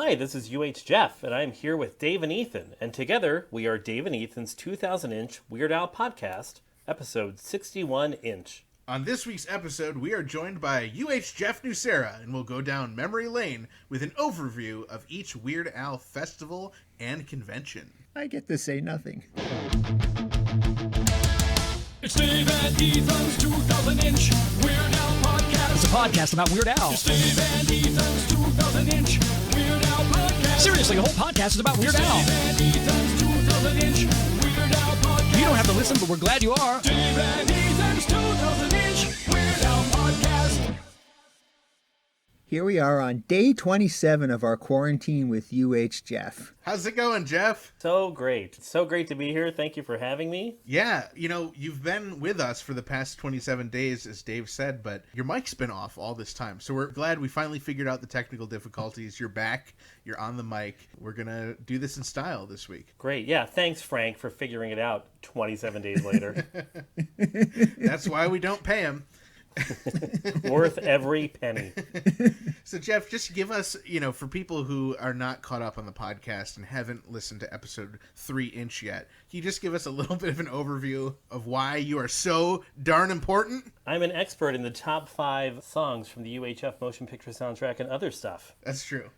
Hi, this is UHJeff, and I'm here with Dave and Ethan, and together we are Dave and Ethan's 2000-inch Weird Al podcast, episode 61-inch. On this week's episode, we are joined by Jeff Nucera, and we'll go down memory lane with an overview of each Weird Al festival and convention. I get to say nothing. It's Dave and Ethan's 2000-inch Weird Al podcast. It's a podcast about Weird Al. It's Dave and Ethan's 2000-inch Weird Al podcast. Seriously, the whole podcast is about Weird It's Al. Dave and Ethan's 2000-inch Weird Al podcast. You don't have to listen, but we're glad you are. Dave and Ethan's 2000-inch Weird Al podcast. Here we are on day 27 of our quarantine with UHJeff. How's it going, Jeff? So great. It's so great to be here. Thank you for having me. Yeah, you've been with us for the past 27 days, as Dave said, but your mic's been off all this time. So we're glad we finally figured out the technical difficulties. You're back. You're on the mic. We're going to do this in style this week. Great. Yeah, thanks, Frank, for figuring it out 27 days later. That's why we don't pay him. Worth every penny. So, Jeff, just give us, for people who are not caught up on the podcast and haven't listened to episode 3-inch yet, can you just give us a little bit of an overview of why you are so darn important? I'm an expert in the top 5 songs from the UHF motion picture soundtrack and other stuff. That's true.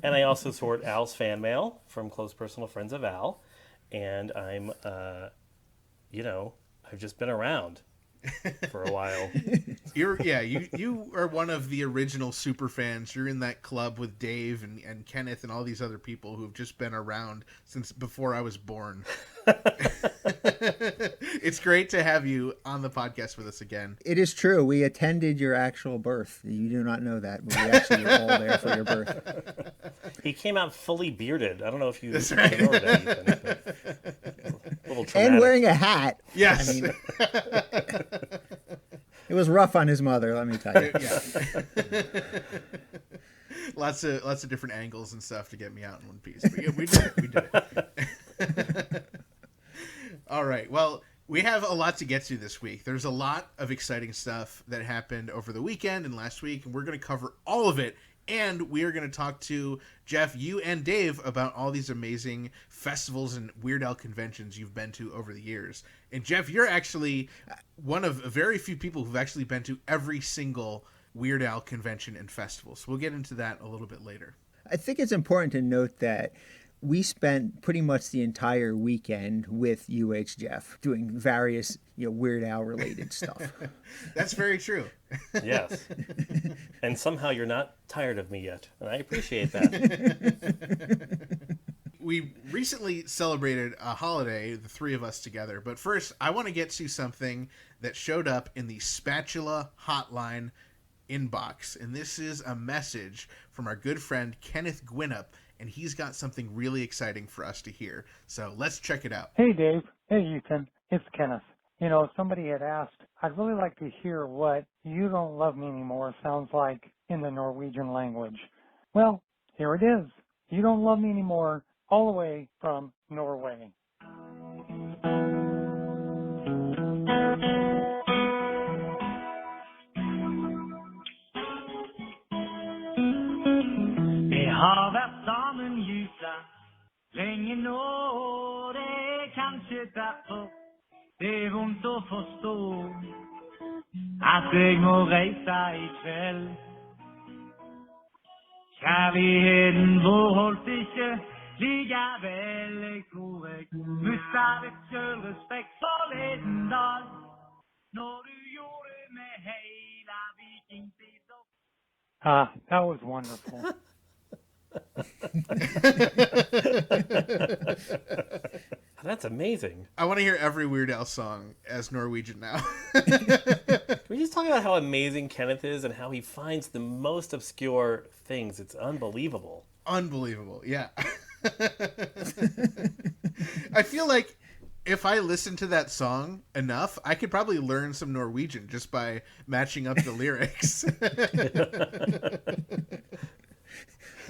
And I also sort Al's fan mail from close personal friends of Al. And I'm, I've just been around for a while. You are one of the original super fans. You're in that club with Dave and Kenneth and all these other people who've just been around since before I was born. It's great to have you on the podcast with us again. It is true. We attended your actual birth. You do not know that, but we actually were all there for your birth. He came out fully bearded. I don't know if you That's right. know that, Ethan, but a little traumatic. And wearing a hat. Yes. I mean, it was rough on his mother, let me tell you. Yeah. Lots of different angles and stuff to get me out in one piece. But yeah, we did it. All right. Well, we have a lot to get to this week. There's a lot of exciting stuff that happened over the weekend and last week, and we're going to cover all of it. And we are going to talk to Jeff, you and Dave about all these amazing festivals and Weird Al conventions you've been to over the years. And Jeff, you're actually one of very few people who've actually been to every single Weird Al convention and festival. So we'll get into that a little bit later. I think it's important to note that we spent pretty much the entire weekend with UHJeff doing various Weird Al related stuff. That's very true. Yes. And somehow you're not tired of me yet, and I appreciate that. We recently celebrated a holiday, the three of us together. But first, I want to get to something that showed up in the Spatula Hotline inbox. And this is a message from our good friend Kenneth Gwinnett, and he's got something really exciting for us to hear. So let's check it out. Hey, Dave. Hey, Ethan. It's Kenneth. Somebody had asked, I'd really like to hear what "You Don't Love Me Anymore" sounds like in the Norwegian language. Well, here it is. "You Don't Love Me Anymore," all the way from Norway. Vi har vært sammen gysla lenge nå, det er kanskje derfor det er vondt å forstå at jeg må reise i kveld. Kjærligheten vår holdt ikke likevel, jeg tror jeg mistet litt selvrespekt forleden dag, når du gjorde det med hele vikingtid. That was wonderful. That's amazing. I want to hear every Weird Al song as Norwegian now. Can we just talk about how amazing Kenneth is and how he finds the most obscure things? It's unbelievable. Unbelievable, yeah. I feel like if I listened to that song enough, I could probably learn some Norwegian just by matching up the lyrics.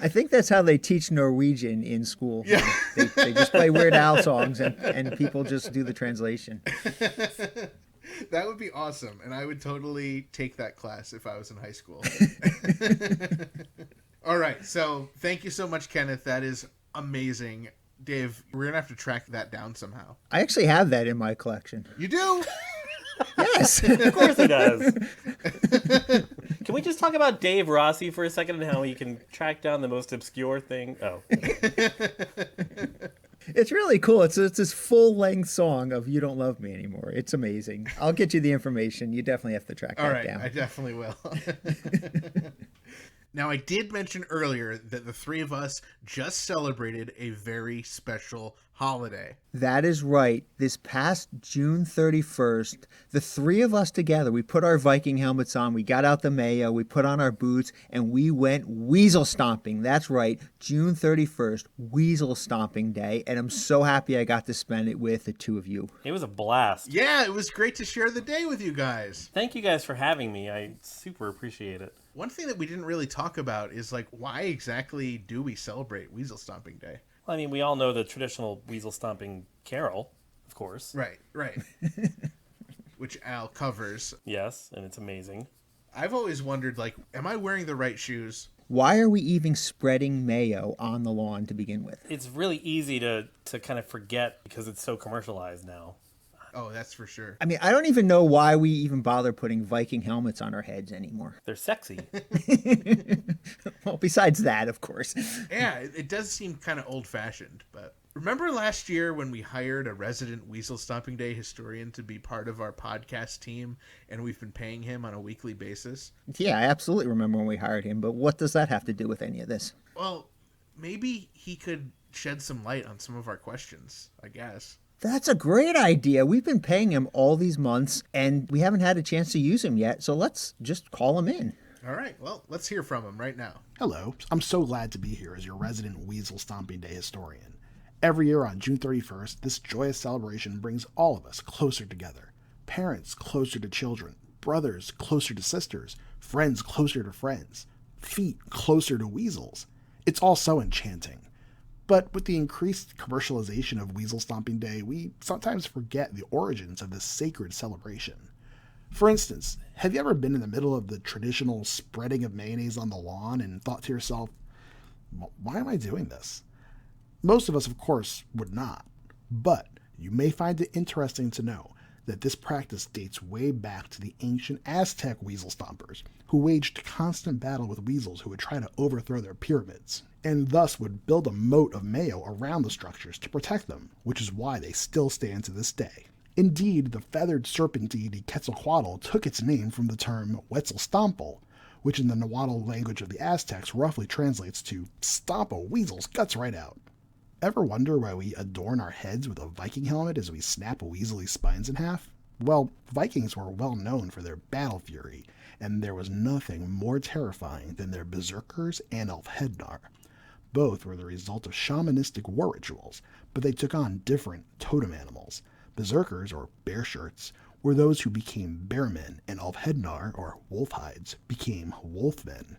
I think that's how they teach Norwegian in school. Yeah. They just play Weird Al songs and people just do the translation. That would be awesome, and I would totally take that class if I was in high school. All right. So thank you so much, Kenneth. That is amazing. Dave, we're going to have to track that down somehow. I actually have that in my collection. You do? Yes. Of course he does. Can we just talk about Dave Rossi for a second and how he can track down the most obscure thing? Oh. It's really cool. It's this full-length song of You Don't Love Me Anymore. It's amazing. I'll get you the information. You definitely have to track All that right. down. I definitely will. Now, I did mention earlier that the three of us just celebrated a very special holiday. That is right. This past June 31st, the three of us together, we put our Viking helmets on, we got out the mayo, we put on our boots, and we went weasel stomping. That's right, June 31st, Weasel Stomping Day, and I'm so happy I got to spend it with the two of you. It was a blast. Yeah, it was great to share the day with you guys. Thank you guys for having me. I super appreciate it. One thing that we didn't really talk about is, like, why exactly do we celebrate Weasel Stomping Day? Well, I mean, we all know the traditional Weasel Stomping carol, of course. Right. Which Al covers. Yes, and it's amazing. I've always wondered, like, am I wearing the right shoes? Why are we even spreading mayo on the lawn to begin with? It's really easy to kind of forget because it's so commercialized now. Oh, that's for sure. I mean, I don't even know why we even bother putting Viking helmets on our heads anymore. They're sexy. Well, besides that, of course. Yeah, it does seem kind of old-fashioned, but... Remember last year when we hired a resident Weasel Stomping Day historian to be part of our podcast team, and we've been paying him on a weekly basis? Yeah, I absolutely remember when we hired him, but what does that have to do with any of this? Well, maybe he could shed some light on some of our questions, I guess. That's a great idea. We've been paying him all these months, and we haven't had a chance to use him yet, so let's just call him in. All right, well, let's hear from him right now. Hello, I'm so glad to be here as your resident Weasel Stomping Day historian. Every year on June 31st, this joyous celebration brings all of us closer together. Parents closer to children, brothers closer to sisters, friends closer to friends, feet closer to weasels. It's all so enchanting. But with the increased commercialization of Weasel Stomping Day, we sometimes forget the origins of this sacred celebration. For instance, have you ever been in the middle of the traditional spreading of mayonnaise on the lawn and thought to yourself, why am I doing this? Most of us, of course, would not. But you may find it interesting to know that this practice dates way back to the ancient Aztec weasel stompers, who waged constant battle with weasels who would try to overthrow their pyramids, and thus would build a moat of mayo around the structures to protect them, which is why they still stand to this day. Indeed, the feathered serpent deity Quetzalcoatl took its name from the term Weasel Stomping, which in the Nahuatl language of the Aztecs roughly translates to stomp a weasel's guts right out. Ever wonder why we adorn our heads with a Viking helmet as we snap a weaselly spines in half? Well, Vikings were well known for their battle fury, and there was nothing more terrifying than their berserkers and Alfhednar. Both were the result of shamanistic war rituals, but they took on different totem animals. Berserkers, or bear shirts, were those who became bearmen, and Alfhednar, or wolfhides, became wolfmen.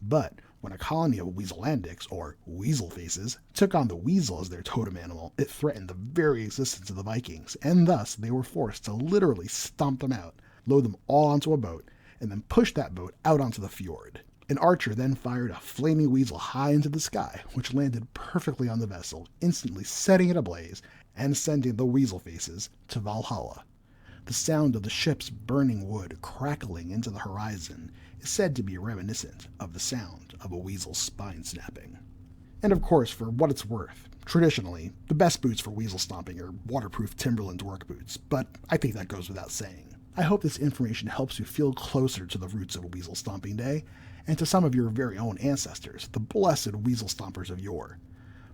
But when a colony of Weaselandics, or weasel faces, took on the weasel as their totem animal, it threatened the very existence of the Vikings, and thus they were forced to literally stomp them out, load them all onto a boat, and then push that boat out onto the fjord. An archer then fired a flaming weasel high into the sky, which landed perfectly on the vessel, instantly setting it ablaze and sending the weasel faces to Valhalla. The sound of the ship's burning wood crackling into the horizon is said to be reminiscent of the sound of a weasel's spine snapping. And of course, for what it's worth, traditionally, the best boots for weasel stomping are waterproof Timberland work boots, but I think that goes without saying. I hope this information helps you feel closer to the roots of Weasel Stomping Day, and to some of your very own ancestors, the blessed weasel stompers of yore.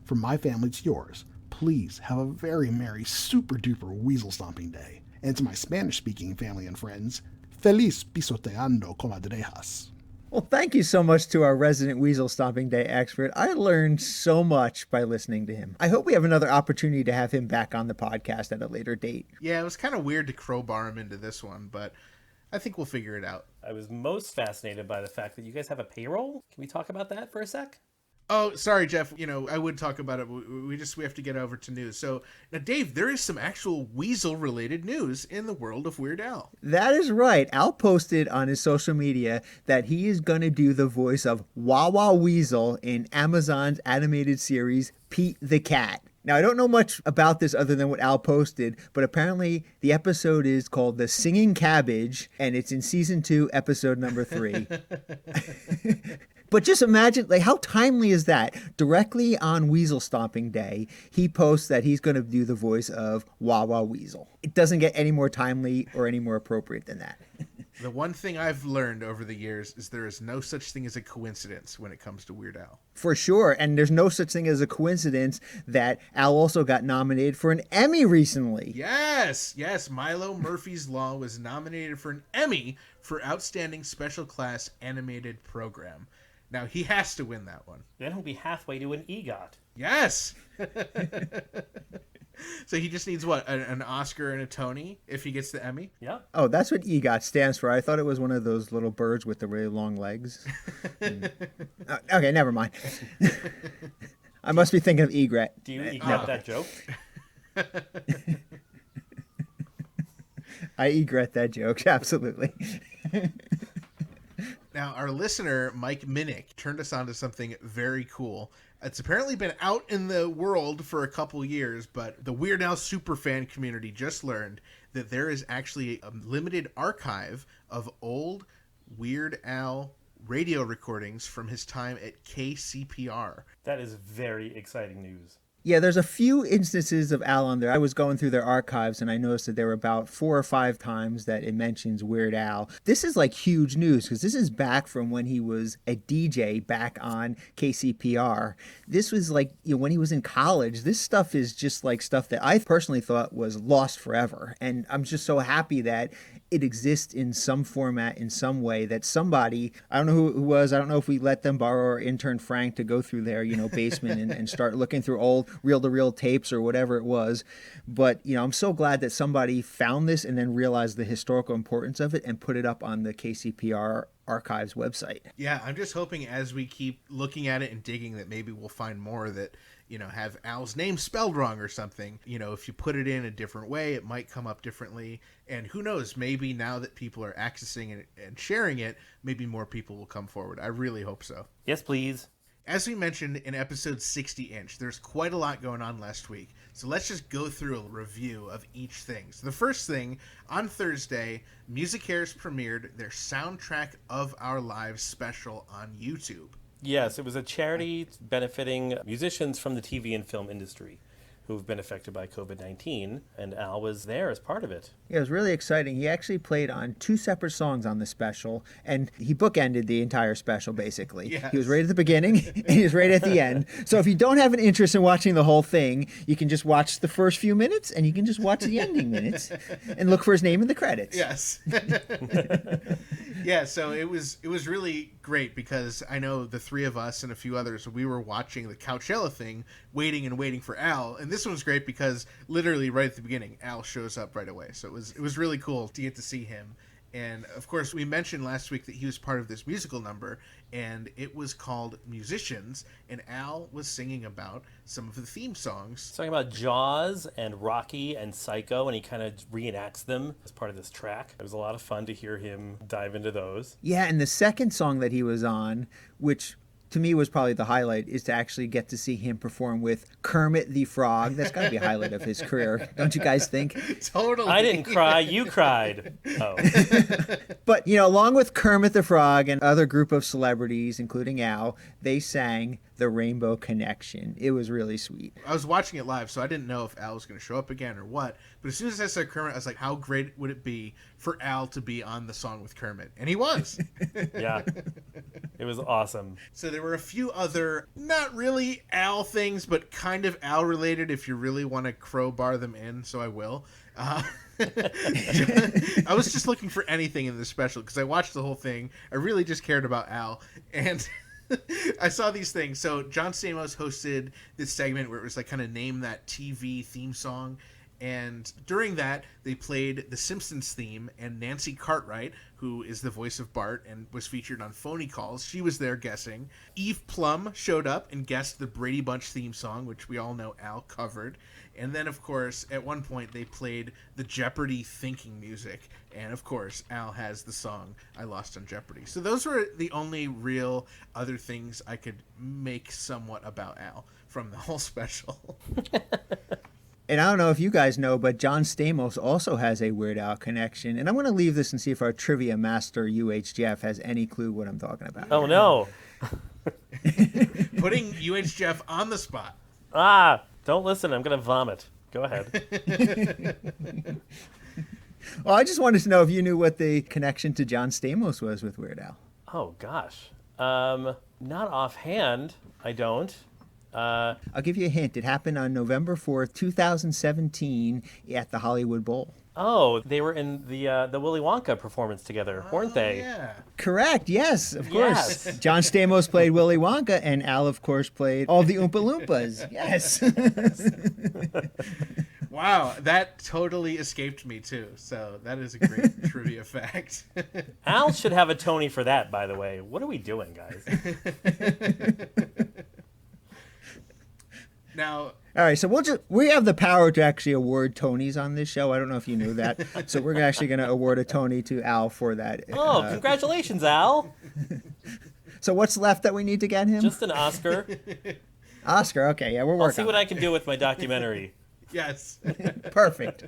From my family to yours, please have a very merry, super-duper Weasel Stomping Day. And to my Spanish-speaking family and friends, Feliz pisoteando comadrejas. Well, thank you so much to our resident Weasel Stomping Day expert. I learned so much by listening to him. I hope we have another opportunity to have him back on the podcast at a later date. Yeah, it was kind of weird to crowbar him into this one, but I think we'll figure it out. I was most fascinated by the fact that you guys have a payroll. Can we talk about that for a sec? Oh, sorry, Jeff. I would talk about it, but we have to get over to news. So now, Dave, there is some actual Weasel-related news in the world of Weird Al. That is right. Al posted on his social media that he is going to do the voice of Wawa Weasel in Amazon's animated series Pete the Cat. Now, I don't know much about this other than what Al posted, but apparently the episode is called The Singing Cabbage, and it's in season 2, episode number 3. But just imagine, like, how timely is that? Directly on Weasel Stomping Day, he posts that he's going to do the voice of Wawa Weasel. It doesn't get any more timely or any more appropriate than that. The one thing I've learned over the years is there is no such thing as a coincidence when it comes to Weird Al. For sure. And there's no such thing as a coincidence that Al also got nominated for an Emmy recently. Yes. Milo Murphy's Law was nominated for an Emmy for Outstanding Special Class Animated Program. Now, he has to win that one. Then he'll be halfway to an EGOT. Yes! So he just needs, what, an Oscar and a Tony if he gets the Emmy? Yeah. Oh, that's what EGOT stands for. I thought it was one of those little birds with the really long legs. Okay, never mind. I must be thinking of egret. Do you EGOT that joke? I egret that joke, absolutely. Now, our listener, Mike Minnick, turned us on to something very cool. It's apparently been out in the world for a couple years, but the Weird Al superfan community just learned that there is actually a limited archive of old Weird Al radio recordings from his time at KCPR. That is very exciting news. Yeah, there's a few instances of Al on there. I was going through their archives and I noticed that there were about 4 or 5 times that it mentions Weird Al. This is like huge news because this is back from when he was a DJ back on KCPR. This was like, when he was in college. This stuff is just like stuff that I personally thought was lost forever. And I'm just so happy that it exists in some format, in some way, that somebody, I don't know who it was, I don't know if we let them borrow our intern Frank to go through their, basement and start looking through old reel-to-reel tapes or whatever it was. But, I'm so glad that somebody found this and then realized the historical importance of it and put it up on the KCPR Archives website. Yeah, I'm just hoping as we keep looking at it and digging that maybe we'll find more that, have Al's name spelled wrong or something. If you put it in a different way, it might come up differently. And who knows, maybe now that people are accessing it and sharing it, maybe more people will come forward. I really hope so. Yes, please. As we mentioned in episode 60-inch, there's quite a lot going on last week. So let's just go through a review of each thing. So the first thing, on Thursday, MusiCares premiered their Soundtrack of Our Lives special on YouTube. Yes, it was a charity benefiting musicians from the TV and film industry who've been affected by COVID-19, and Al was there as part of it. Yeah, it was really exciting. He actually played on 2 separate songs on the special, and he bookended the entire special, basically. Yes. He was right at the beginning, and he was right at the end. So if you don't have an interest in watching the whole thing, you can just watch the first few minutes, and you can just watch the ending minutes, and look for his name in the credits. Yes. Yeah, so it was really great because I know the 3 of us and a few others, we were watching the Coachella thing, waiting for Al, and this one was great because literally right at the beginning, Al shows up right away. So it was really cool to get to see him. And of course, we mentioned last week that he was part of this musical number, and it was called Musicians, and Al was singing about some of the theme songs. He's talking about Jaws and Rocky and Psycho, and he kind of reenacts them as part of this track. It was a lot of fun to hear him dive into those. Yeah, and the second song that he was on, which to me was probably the highlight, is to actually get to see him perform with Kermit the Frog. That's got to be a highlight of his career, don't you guys think? Totally. I didn't cry, you cried. Oh. But, along with Kermit the Frog and other group of celebrities, including Al, they sang The Rainbow Connection. It was really sweet. I was watching it live, so I didn't know if Al was going to show up again or what. But as soon as I saw Kermit, I was like, how great would it be for Al to be on the song with Kermit? And he was. Yeah. It was awesome. So there were a few other, not really Al things, but kind of Al related if you really want to crowbar them in, so I will. I was just looking for anything in this special because I watched the whole thing. I really just cared about Al. And I saw these things. So John Stamos hosted this segment where it was like kind of name that TV theme song. And during that, they played the Simpsons theme, and Nancy Cartwright, who is the voice of Bart and was featured on Phony Calls, she was there guessing. Eve Plum showed up and guessed the Brady Bunch theme song, which we all know Al covered. And then, of course, at one point, they played the Jeopardy thinking music. And, of course, Al has the song I Lost on Jeopardy. So those were the only real other things I could make somewhat about Al from the whole special. And I don't know if you guys know, but John Stamos also has a Weird Al connection. And I'm going to leave this and see if our trivia master, UHJeff, has any clue what I'm talking about. Oh, no. Putting UHJeff on the spot. Don't listen. I'm going to vomit. Go ahead. Well, I just wanted to know if you knew what the connection to John Stamos was with Weird Al. Oh, gosh. Not offhand. I don't. I'll give you a hint. It happened on November 4th, 2017 at the Hollywood Bowl. Oh, they were in the Willy Wonka performance together, weren't they? Yeah. Correct. Yes, of course. Yes. John Stamos played Willy Wonka, and Al, of course, played all the Oompa Loompas. Yes. Wow, that totally escaped me, too. So that is a great trivia fact. Al should have a Tony for that, by the way. What are we doing, guys? Now, All right, so we have the power to actually award Tonys on this show. I don't know if you knew that. So we're actually going to award a Tony to Al for that. Oh, congratulations, Al. So what's left that we need to get him? Just an Oscar. Oscar, okay, yeah, we're working I'll see what I can do with my documentary. yes. Perfect.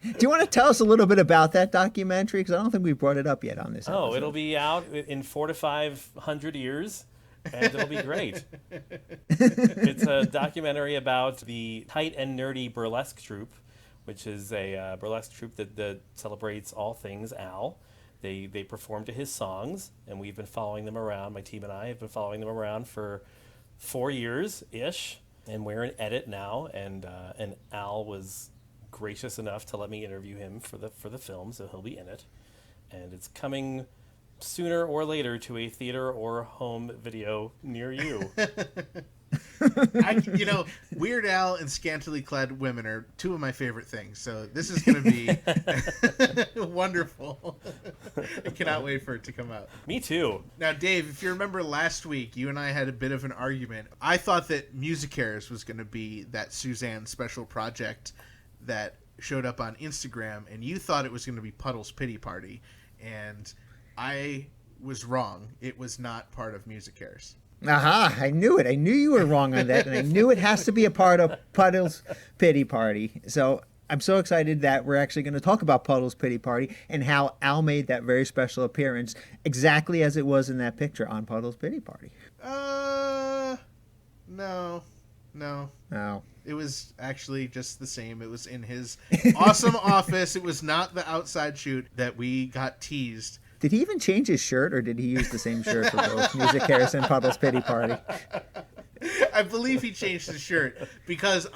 Do you want to tell us a little bit about that documentary? Because I don't think we brought it up yet on this episode. Oh, it'll be out in 400 to 500 years, and it'll be great. It's a documentary about the Tight and Nerdy Burlesque Troupe, which is a burlesque troupe that celebrates all things Al. They perform to his songs, and we've been following them around. My team and I have been following them around for 4 years-ish, and we're in edit now, and Al was gracious enough to let me interview him for the film, so he'll be in it. And it's coming sooner or later to a theater or home video near you. Weird Al and scantily clad women are two of my favorite things, so this is going to be wonderful. I cannot wait for it to come out. Me too. Now, Dave, if you remember last week, you and I had a bit of an argument. I thought that MusiCares was going to be that Suzanne special project that showed up on Instagram, and you thought it was going to be Puddle's Pity Party, and I was wrong. It was not part of MusiCares. Aha, I knew it. I knew you were wrong on that, and I knew it has to be a part of Puddle's Pity Party. So I'm so excited that we're actually going to talk about Puddle's Pity Party and how Al made that very special appearance exactly as it was in that picture on Puddle's Pity Party. No. Oh. It was actually just the same. It was in his awesome office. It was not the outside shoot that we got teased. Did he even change his shirt, or did he use the same shirt for both MusiCares and Puddle's Pity Party? I believe he changed his shirt because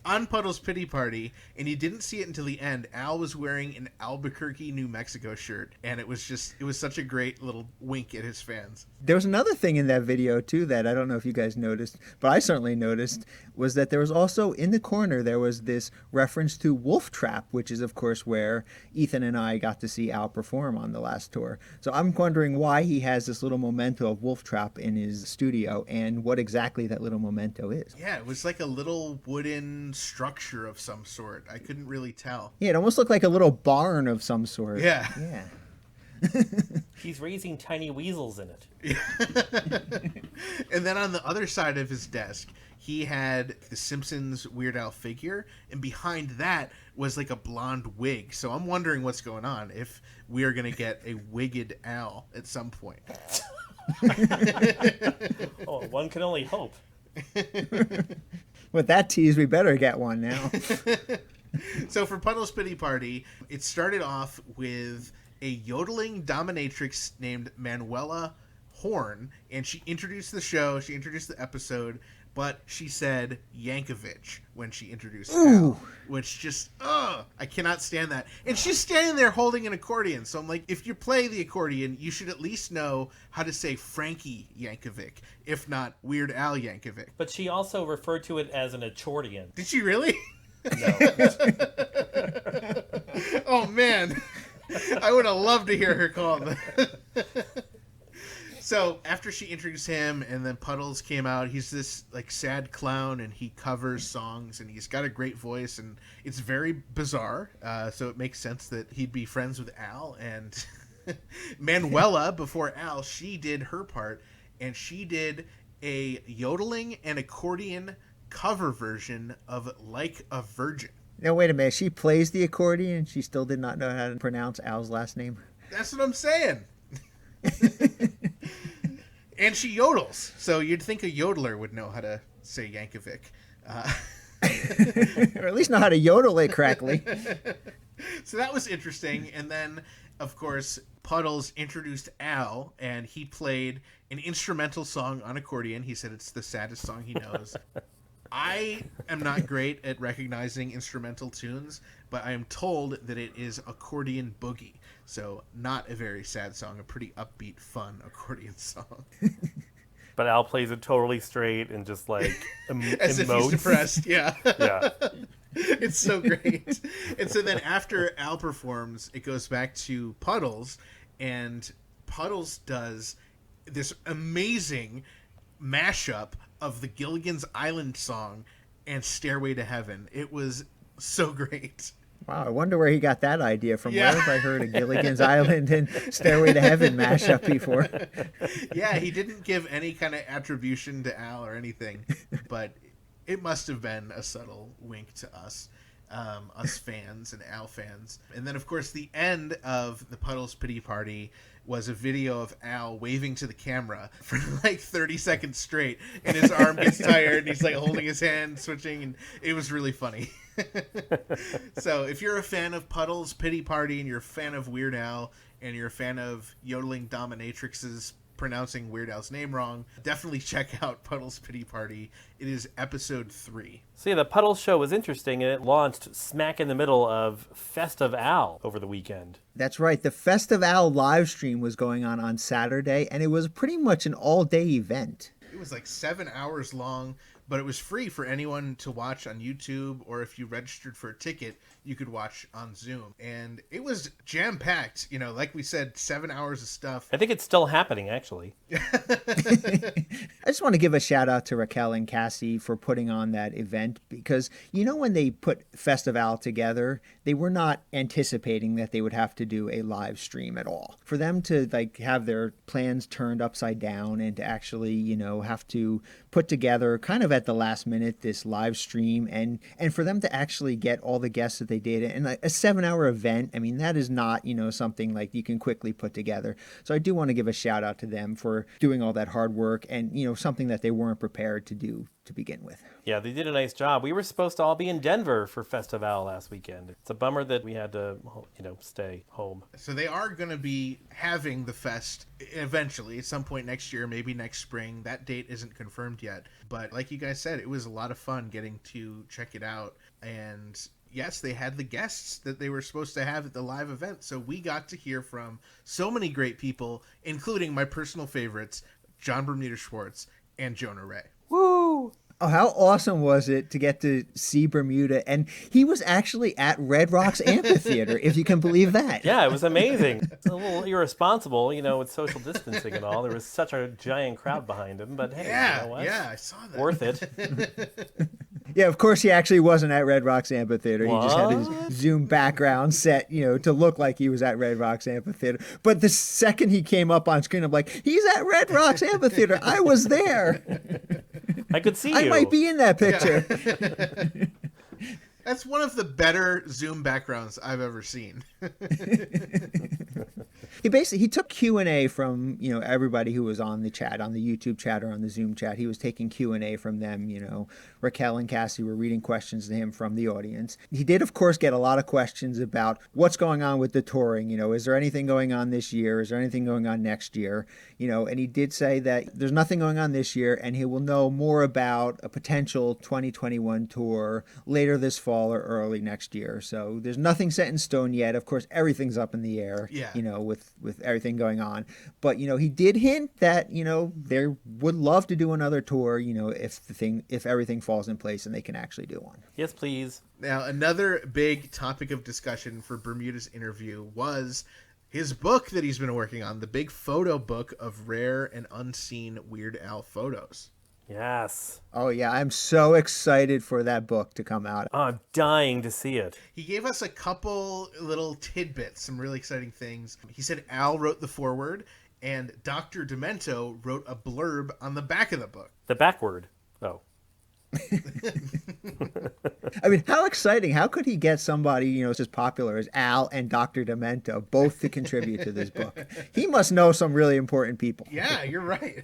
on Puddle's Pity Party, and you didn't see it until the end, Al was wearing an Albuquerque, New Mexico shirt, and it was such a great little wink at his fans. There was another thing in that video, too, that I don't know if you guys noticed, but I certainly noticed, was that there was also, in the corner, there was this reference to Wolf Trap, which is, of course, where Ethan and I got to see Al perform on the last tour. So I'm wondering why he has this little memento of Wolf Trap in his studio, and what exactly that little memento is. Yeah, it was like a little wooden structure of some sort. I couldn't really tell. Yeah, it almost looked like a little barn of some sort. Yeah. He's raising tiny weasels in it. And then on the other side of his desk, he had the Simpsons Weird Al figure, and behind that was like a blonde wig. So I'm wondering what's going on, if we are going to get a wigged Al at some point. Oh, one can only hope. With that tease, we better get one now. So for Puddle's Pity Party, it started off with a yodeling dominatrix named Manuela Horn, and she introduced the show, she introduced the episode, but she said Yankovic when she introduced Al, which just, I cannot stand that. And she's standing there holding an accordion, so I'm like, if you play the accordion, you should at least know how to say Frankie Yankovic, if not Weird Al Yankovic. But she also referred to it as an accordion. Did she really? Oh man, I would have loved to hear her call him. So after she introduced him, and then Puddles came out, he's this like sad clown, and he covers songs, and he's got a great voice, and it's very bizarre. So it makes sense that he'd be friends with Al. And Manuela, before Al, she did her part, and she did a yodeling and accordion cover version of "Like a Virgin." Now, wait a minute. She plays the accordion. She still did not know how to pronounce Al's last name. That's what I'm saying. And she yodels, so you'd think a yodeler would know how to say Yankovic. Or at least know how to yodel it correctly. So that was interesting. And then, of course, Puddles introduced Al, and he played an instrumental song on accordion. He said it's the saddest song he knows. I am not great at recognizing instrumental tunes, but I am told that it is Accordion Boogie. So not a very sad song, a pretty upbeat, fun accordion song. But Al plays it totally straight and just like As if he's depressed, yeah. Yeah. It's so great. And so then after Al performs, it goes back to Puddles, and Puddles does this amazing mashup of the Gilligan's Island song and Stairway to Heaven. It was so great. Wow, I wonder where he got that idea from. Yeah. Where have I heard a Gilligan's Island and Stairway to Heaven mashup before? Yeah, he didn't give any kind of attribution to Al or anything, but it must have been a subtle wink to us. Us fans and Al fans. And then, of course, the end of the Puddles Pity Party was a video of Al waving to the camera for like 30 seconds straight, and his arm gets tired, and he's like holding his hand, switching, and it was really funny. So if you're a fan of Puddles Pity Party, and you're a fan of Weird Al, and you're a fan of yodeling dominatrixes pronouncing Weird Al's name wrong, definitely check out Puddles Pity Party. It is episode 3. So yeah, the Puddles show was interesting, and it launched smack in the middle of Festive Al over the weekend. That's right. The Festive Al live stream was going on Saturday, and it was pretty much an all-day event. It was like 7 hours long, but it was free for anyone to watch on YouTube, or if you registered for a ticket, you could watch on Zoom. And it was jam-packed, you know, like we said, 7 hours of stuff. I think it's still happening, actually. I just want to give a shout out to Raquel and Cassie for putting on that event, because you know when they put Festival together, they were not anticipating that they would have to do a live stream at all. For them to like have their plans turned upside down and to actually, you know, have to put together kind of at the last minute this live stream, and for them to actually get all the guests that they did in a 7-hour event, I mean, that is not, you know, something like you can quickly put together. So I do want to give a shout out to them for doing all that hard work, and, you know, something that they weren't prepared to do to begin with. Yeah, they did a nice job. We were supposed to all be in Denver for Festival last weekend. It's a bummer that we had to, you know, stay home. So they are going to be having the fest eventually at some point next year, maybe next spring. That date isn't confirmed yet. But like you guys said, it was a lot of fun getting to check it out. And yes, they had the guests that they were supposed to have at the live event. So we got to hear from so many great people, including my personal favorites, John Bermuda Schwartz and Jonah Ray. Woo! Oh, how awesome was it to get to see Bermuda? And he was actually at Red Rocks Amphitheater, if you can believe that. Yeah, it was amazing. It's a little irresponsible, you know, with social distancing and all. There was such a giant crowd behind him, but hey, Yeah, you know what? yeah, I saw that. Worth it. Yeah, of course he actually wasn't at Red Rocks Amphitheater. What? He just had his Zoom background set, you know, to look like he was at Red Rocks Amphitheater. But the second he came up on screen, I'm like, he's at Red Rocks Amphitheater. I was there. I could see you. I might be in that picture. That's one of the better Zoom backgrounds I've ever seen. He took Q&A from, you know, everybody who was on the chat, on the YouTube chat or on the Zoom chat. He was taking Q&A from them, you know. Raquel and Cassie were reading questions to him from the audience. He did, of course, get a lot of questions about what's going on with the touring. You know, is there anything going on this year? Is there anything going on next year? You know, and he did say that there's nothing going on this year, and he will know more about a potential 2021 tour later this fall or early next year. So there's nothing set in stone yet. Of course, everything's up in the air, Yeah. you know, with with everything going on. But he did hint that they would love to do another tour. If everything falls in place and they can actually do one. Yes, please. Now, another big topic of discussion for Bermuda's interview was his book that he's been working on, the big photo book of rare and unseen Weird Al photos. Yes. Oh, yeah. I'm so excited for that book to come out. Oh, I'm dying to see it. He gave us a couple little tidbits, some really exciting things. He said Al wrote the foreword, and Dr. Demento wrote a blurb on the back of the book. The backward. Oh. I mean, how exciting. How could he get somebody, as popular as Al and Dr. Demento both to contribute to this book? He must know some really important people. Yeah, you're right.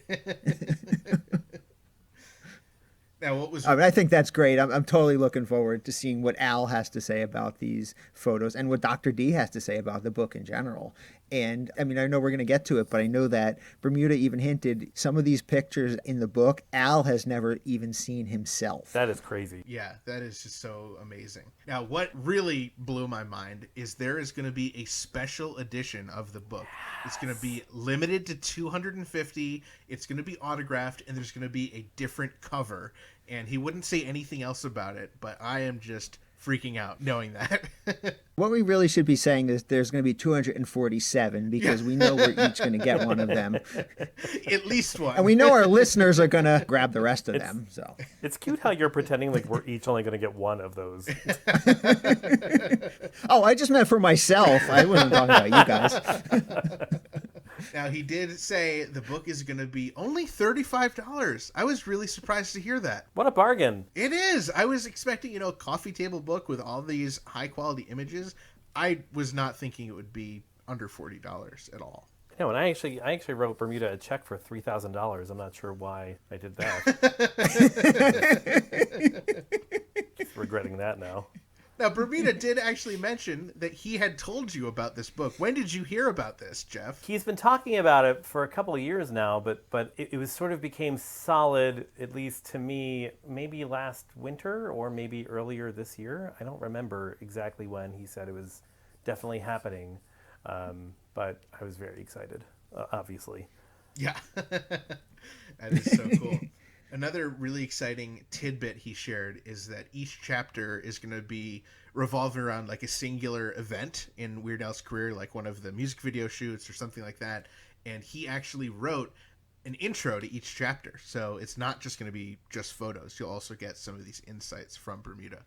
Now, what was... I think that's great. I'm totally looking forward to seeing what Al has to say about these photos and what Dr. D has to say about the book in general. And I know we're going to get to it, but I know that Bermuda even hinted some of these pictures in the book, Al has never even seen himself. That is crazy. Yeah, that is just so amazing. Now, what really blew my mind is there is going to be a special edition of the book. It's going to be limited to 250. It's going to be autographed, and there's going to be a different cover. And he wouldn't say anything else about it, but I am just freaking out knowing that. What we really should be saying is there's going to be 247 because we know we're each going to get one of them. At least one. And we know our listeners are going to grab the rest of them. So it's cute how you're pretending like we're each only going to get one of those. Oh, I just meant for myself. I wasn't talking about you guys. Now, he did say the book is going to be only $35. I was really surprised to hear that. What a bargain. It is. I was expecting, a coffee table book with all these high-quality images. I was not thinking it would be under $40 at all. No, and I actually wrote Bermuda a check for $3,000. I'm not sure why I did that. Just regretting that now. Now, Bermuda did actually mention that he had told you about this book. When did you hear about this, Jeff? He's been talking about it for a couple of years now, but it was sort of became solid, at least to me, maybe last winter or maybe earlier this year. I don't remember exactly when he said it was definitely happening, but I was very excited, obviously. Yeah, that is so cool. Another really exciting tidbit he shared is that each chapter is going to be revolving around like a singular event in Weird Al's career, like one of the music video shoots or something like that. And he actually wrote an intro to each chapter. So it's not just going to be just photos. You'll also get some of these insights from Bermuda.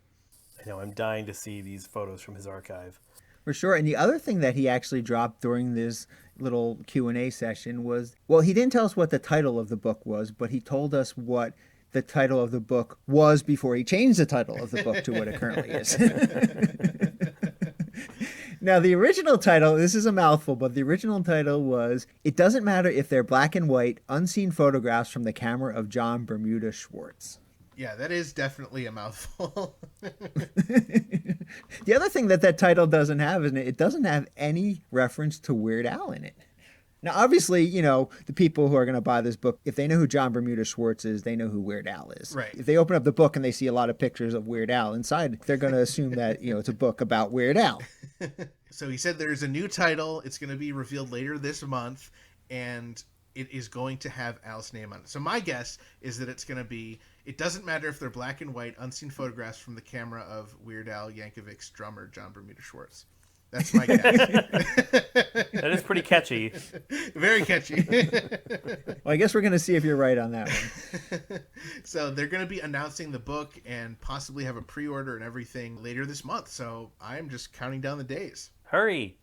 I know, I'm dying to see these photos from his archive. For sure. And the other thing that he actually dropped during this little Q&A session was, well, he didn't tell us what the title of the book was, but he told us what the title of the book was before he changed the title of the book to what it currently is. Now, the original title, this is a mouthful, but the original title was, It Doesn't Matter If They're Black and White, Unseen Photographs from the Camera of John Bermuda Schwartz. Yeah, that is definitely a mouthful. The other thing that title doesn't have is it doesn't have any reference to Weird Al in it. Now, obviously, the people who are going to buy this book, if they know who John Bermuda Schwartz is, they know who Weird Al is. Right. If they open up the book and they see a lot of pictures of Weird Al inside, they're going to assume that, it's a book about Weird Al. So he said there's a new title. It's going to be revealed later this month, and it is going to have Al's name on it. So my guess is that it's going to be, It Doesn't Matter If They're Black and White, Unseen Photographs from the Camera of Weird Al Yankovic's drummer, John Bermuda Schwartz. That's my guess. That is pretty catchy. Very catchy. Well, I guess we're going to see if you're right on that one. So they're going to be announcing the book and possibly have a pre-order and everything later this month. So I'm just counting down the days. Hurry.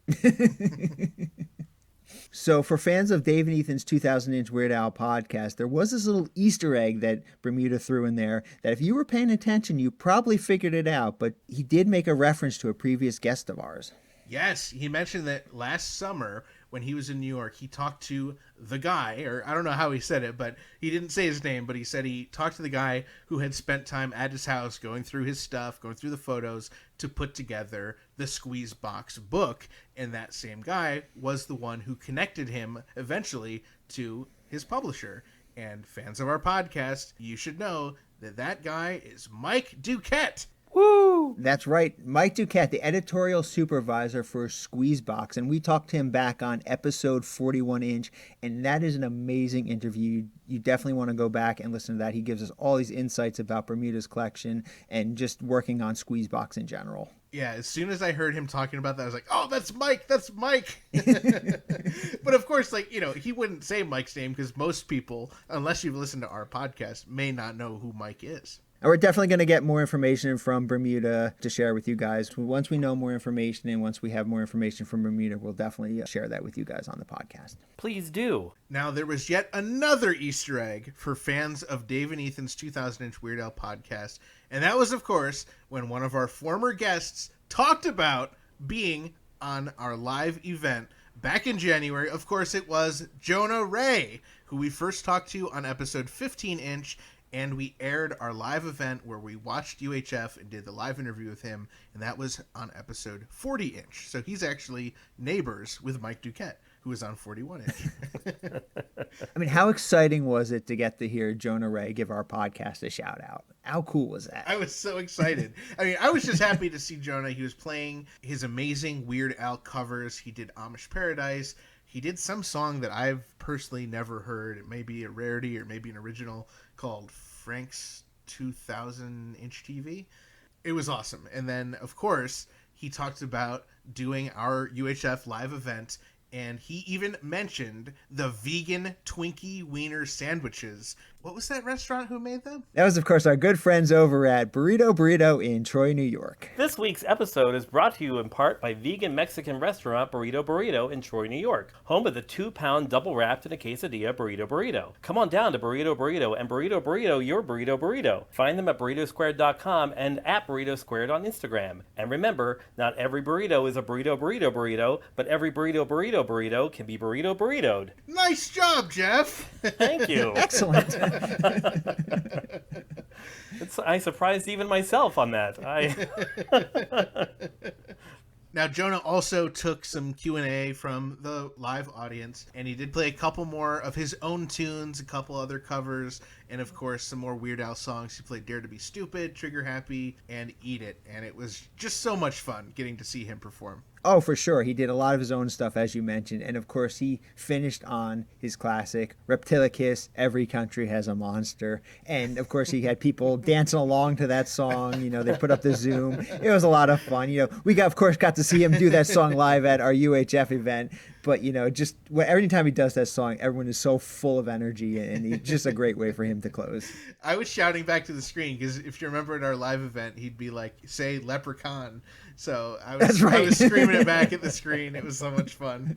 So for fans of Dave and Ethan's 2000-inch Weird Al podcast, there was this little Easter egg that Bermuda threw in there that if you were paying attention, you probably figured it out, but he did make a reference to a previous guest of ours. Yes, he mentioned that last summer when he was in New York, he talked to the guy, or I don't know how he said it, but he didn't say his name, but he said he talked to the guy who had spent time at his house going through his stuff, going through the photos to put together the Squeeze Box book. And that same guy was the one who connected him eventually to his publisher. And fans of our podcast, you should know that that guy is Mike Duquette. Woo! That's right. Mike Duquette, the editorial supervisor for Squeezebox. And we talked to him back on episode 41 Inch. And that is an amazing interview. You definitely want to go back and listen to that. He gives us all these insights about Bermuda's collection and just working on Squeezebox in general. Yeah, as soon as I heard him talking about that, I was like, oh, that's Mike, that's Mike. But of course, like, he wouldn't say Mike's name because most people, unless you've listened to our podcast, may not know who Mike is. And we're definitely going to get more information from Bermuda to share with you guys. Once we know more information and once we have more information from Bermuda, we'll definitely share that with you guys on the podcast. Please do. Now, there was yet another Easter egg for fans of Dave and Ethan's 2000-inch Weird Al podcast. And that was, of course, when one of our former guests talked about being on our live event back in January. Of course, it was Jonah Ray, who we first talked to on episode 15-inch. And we aired our live event where we watched UHF and did the live interview with him. And that was on episode 40-inch. So he's actually neighbors with Mike Duquette, who was on 41-inch. I mean, how exciting was it to get to hear Jonah Ray give our podcast a shout out? How cool was that? I was so excited. I mean, I was just happy to see Jonah. He was playing his amazing Weird Al covers. He did Amish Paradise. He did some song that I've personally never heard. It may be a rarity or maybe an original called Frank's 2000-inch TV. It was awesome. And then, of course, he talked about doing our UHF live event, and he even mentioned the vegan Twinkie Wiener sandwiches. What was that restaurant who made them? That was, of course, our good friends over at Burrito in Troy, New York. This week's episode is brought to you in part by vegan Mexican restaurant Burrito in Troy, New York, home of the 2-pound double-wrapped in a quesadilla burrito. Come on down to Burrito and Burrito your burrito. Find them at burritosquared.com and at Burrito Squared on Instagram. And remember, not every burrito is a burrito, but every burrito can be burritoed. Nice job, Jeff! Thank you. Excellent. I surprised even myself on that. Now, Jonah also took some Q&A from the live audience, and he did play a couple more of his own tunes, a couple other covers, and of course some more Weird Al songs. He played Dare to be Stupid, Trigger Happy, and Eat It, and it was just so much fun getting to see him perform. Oh, for sure. He did a lot of his own stuff, as you mentioned. And, of course, he finished on his classic, Reptilicus, Every Country Has a Monster. And, of course, he had people dancing along to that song. They put up the Zoom. It was a lot of fun. We, of course, got to see him do that song live at our UHF event. But, just every time he does that song, everyone is so full of energy. And it's just a great way for him to close. I was shouting back to the screen because if you remember at our live event, he'd be like, say, Leprechaun. So I was screaming it back at the screen. It was so much fun.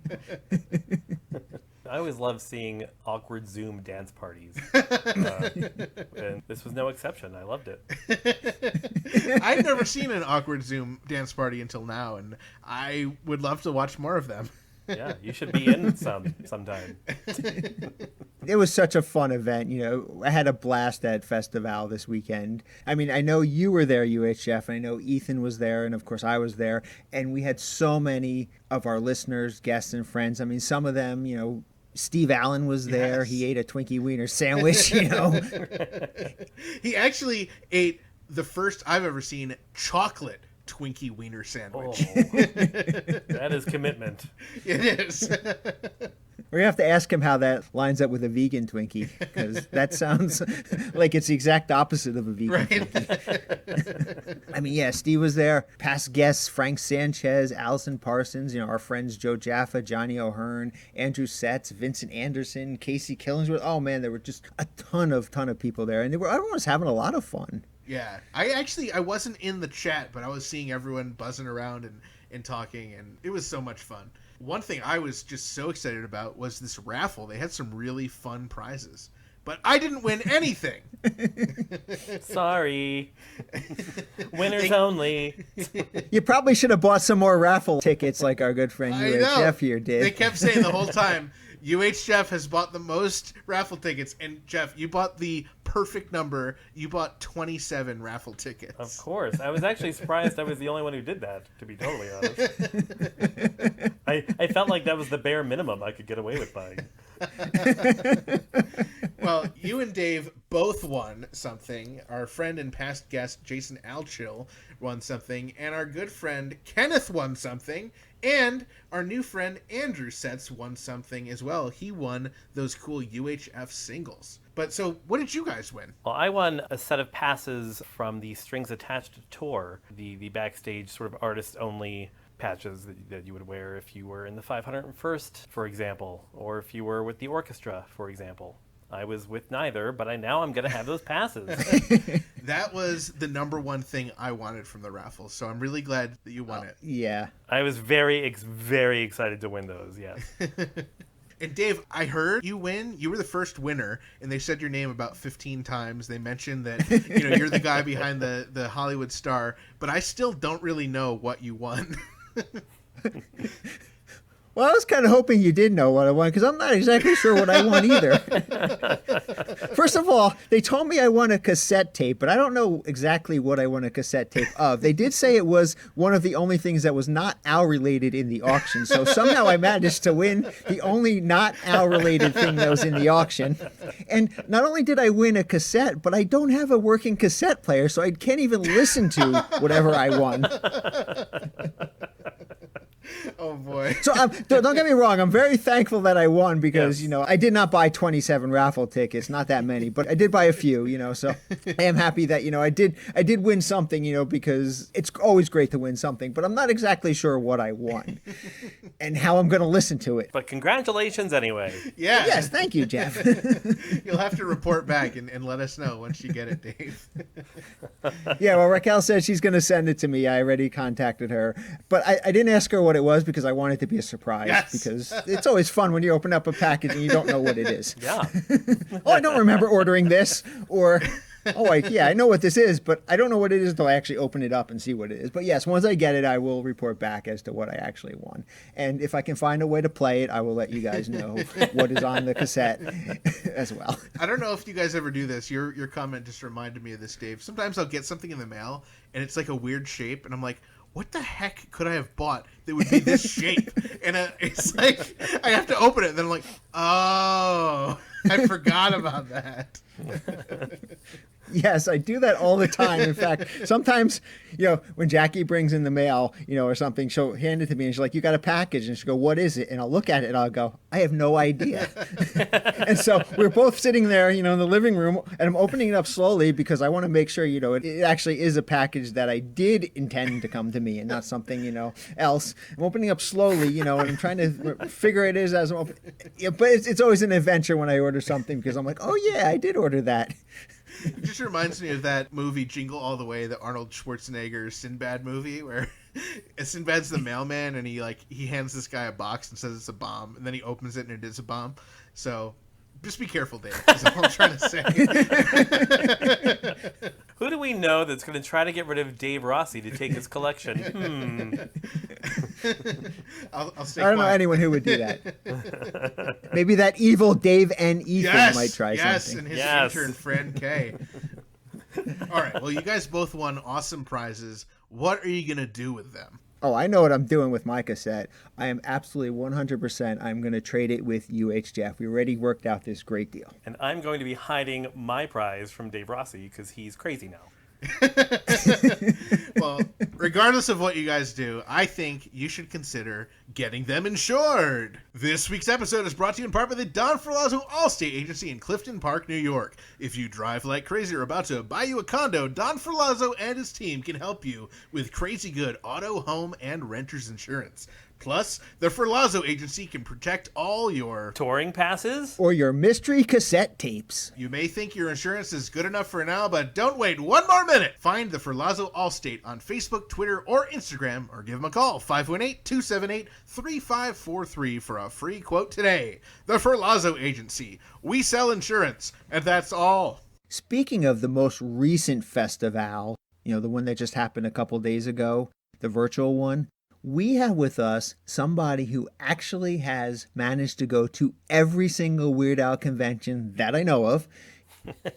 I always love seeing awkward Zoom dance parties. And this was no exception. I loved it. I've never seen an awkward Zoom dance party until now, and I would love to watch more of them. Yeah, you should be in sometime. It was such a fun event. I had a blast at Festival this weekend. I mean, I know you were there, UHF, and I know Ethan was there, and of course I was there. And we had so many of our listeners, guests, and friends. I mean, some of them, Steve Allen was there. Yes. He ate a Twinkie Wiener sandwich, He actually ate the first I've ever seen chocolate Twinkie Wiener sandwich. Oh, that is commitment. It is. We're going to have to ask him how that lines up with a vegan Twinkie, because that sounds like it's the exact opposite of a vegan Twinkie. I mean, yeah, Steve was there. Past guests, Frank Sanchez, Allison Parsons, our friends Joe Jaffa, Johnny O'Hearn, Andrew Setz, Vincent Anderson, Casey Killingsworth. Oh, man, there were just a ton of people there, and everyone was having a lot of fun. Yeah, I wasn't in the chat, but I was seeing everyone buzzing around and talking, and it was so much fun. One thing I was just so excited about was this raffle. They had some really fun prizes, but I didn't win anything. Sorry. Winners only. You probably should have bought some more raffle tickets like our good friend UHJeff here did. They kept saying the whole time, UHJeff has bought the most raffle tickets, and Jeff, you bought the perfect number. You bought 27 raffle tickets. Of course. I was actually surprised I was the only one who did that, to be totally honest. I felt like that was the bare minimum I could get away with buying. Well, you and Dave both won something. Our friend and past guest Jason Alchill won something, and our good friend Kenneth won something, and our new friend Andrew Setz won something as well. He won those cool UHF singles. But so, what did you guys win? Well, I won a set of passes from the Strings Attached tour, the backstage sort of artist-only patches that you would wear if you were in the 501st, for example, or if you were with the orchestra, for example. I was with neither, but now I'm going to have those passes. That was the number one thing I wanted from the raffle, so I'm really glad that you won it. Yeah. I was very, very excited to win those, yes. And Dave, I heard you win. You were the first winner, and they said your name about 15 times. They mentioned that you're the guy behind the Hollywood star, but I still don't really know what you won. Well, I was kind of hoping you did know what I won, because I'm not exactly sure what I won either. First of all, they told me I won a cassette tape, but I don't know exactly what I won a cassette tape of. They did say it was one of the only things that was not OWL-related in the auction, so somehow I managed to win the only not OWL-related thing that was in the auction. And not only did I win a cassette, but I don't have a working cassette player, so I can't even listen to whatever I won. Oh boy. So don't get me wrong, I'm very thankful that I won because, Yes. I did not buy 27 raffle tickets, not that many, but I did buy a few, so I am happy that, I did win something, because it's always great to win something, but I'm not exactly sure what I won and how I'm going to listen to it. But congratulations anyway. Yeah. Yes, thank you, Jeff. You'll have to report back and let us know once you get it, Dave. Yeah, well, Raquel said she's going to send it to me. I already contacted her, but I didn't ask her what it was because I wanted it to be a surprise. Yes. Because it's always fun when you open up a package and you don't know what it is. Yeah. Oh, I don't remember ordering this, or I know what this is, but I don't know what it is until I actually open it up and see what it is. But yes, once I get it, I will report back as to what I actually won. And if I can find a way to play it, I will let you guys know what is on the cassette as well. I don't know if you guys ever do this. Your comment just reminded me of this, Dave. Sometimes I'll get something in the mail and it's like a weird shape, and I'm like, what the heck could I have bought that would be this shape? And it's like, I have to open it, and then I'm like, oh, I forgot about that. Yes, I do that all the time. In fact, sometimes, when Jackie brings in the mail, or something, she'll hand it to me and she's like, you got a package. And she'll go, what is it? And I'll look at it and I'll go, I have no idea. And so we're both sitting there, in the living room, and I'm opening it up slowly because I want to make sure, it actually is a package that I did intend to come to me and not something, else. I'm opening up slowly, and I'm trying to figure it is as I'm opening. Yeah, but it's always an adventure when I order something because I'm like, oh yeah, I did order that. It just reminds me of that movie Jingle All the Way, the Arnold Schwarzenegger Sinbad movie, where Sinbad's the mailman and he hands this guy a box and says it's a bomb, and then he opens it and it is a bomb. So just be careful, Dave. That's all I'm trying to say. Who do we know that's going to try to get rid of Dave Rossi to take his collection? I'll stay I don't know quiet. anyone who would do that. Maybe that evil Dave N. Ethan might try something. And his Yes. intern friend Kay. All right. Well, you guys both won awesome prizes. What are you gonna do with them? Oh, I know what I'm doing with my cassette. I am absolutely 100%. I'm going to trade it with UHJeff. We already worked out this great deal. And I'm going to be hiding my prize from Dave Rossi because he's crazy now. Well, regardless of what you guys do, I think you should consider getting them insured. This week's episode is brought to you in part by the Don Ferlazzo Allstate Agency in Clifton Park, New York. If you drive like crazy or about to buy you a condo, Don Ferlazzo and his team can help you with crazy good auto, home, and renter's insurance. Plus, the Ferlazzo Agency can protect all your Touring passes? Or your mystery cassette tapes. You may think your insurance is good enough for now, but don't wait one more minute. Find the Ferlazzo Allstate on Facebook, Twitter, or Instagram, or give them a call, 518-278-3543 for a free quote today. The Ferlazzo Agency. We sell insurance, and that's all. Speaking of the most recent festival, the one that just happened a couple days ago, the virtual one, we have with us somebody who actually has managed to go to every single Weird Al convention that I know of.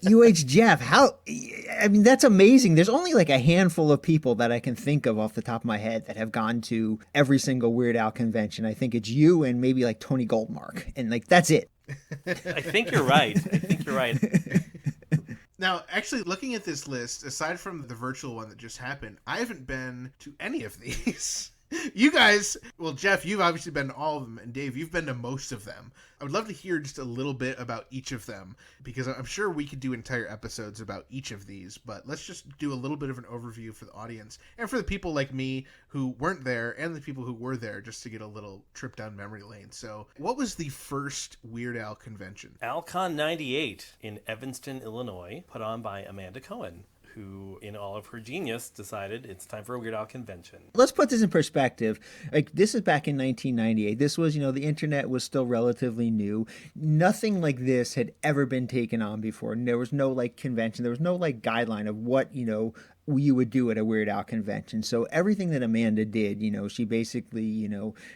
UHJeff, that's amazing. There's only like a handful of people that I can think of off the top of my head that have gone to every single Weird Al convention. I think it's you and maybe like Tony Goldmark, and like that's it. I think you're right. Now, actually, looking at this list, aside from the virtual one that just happened, I haven't been to any of these. You guys, well, Jeff, you've obviously been to all of them, and Dave, you've been to most of them. I would love to hear just a little bit about each of them, because I'm sure we could do entire episodes about each of these, but let's just do a little bit of an overview for the audience, and for the people like me who weren't there, and the people who were there, just to get a little trip down memory lane. So, what was the first Weird Al convention? ALCON 98 in Evanston, Illinois, put on by Amanda Cohen, who, in all of her genius, decided it's time for a Weird Al convention. Let's put this in perspective. Like, this is back in 1998. This was, the internet was still relatively new. Nothing like this had ever been taken on before. And there was no, convention. There was no, guideline of what, you would do at a Weird Al convention. So everything that Amanda did, she basically,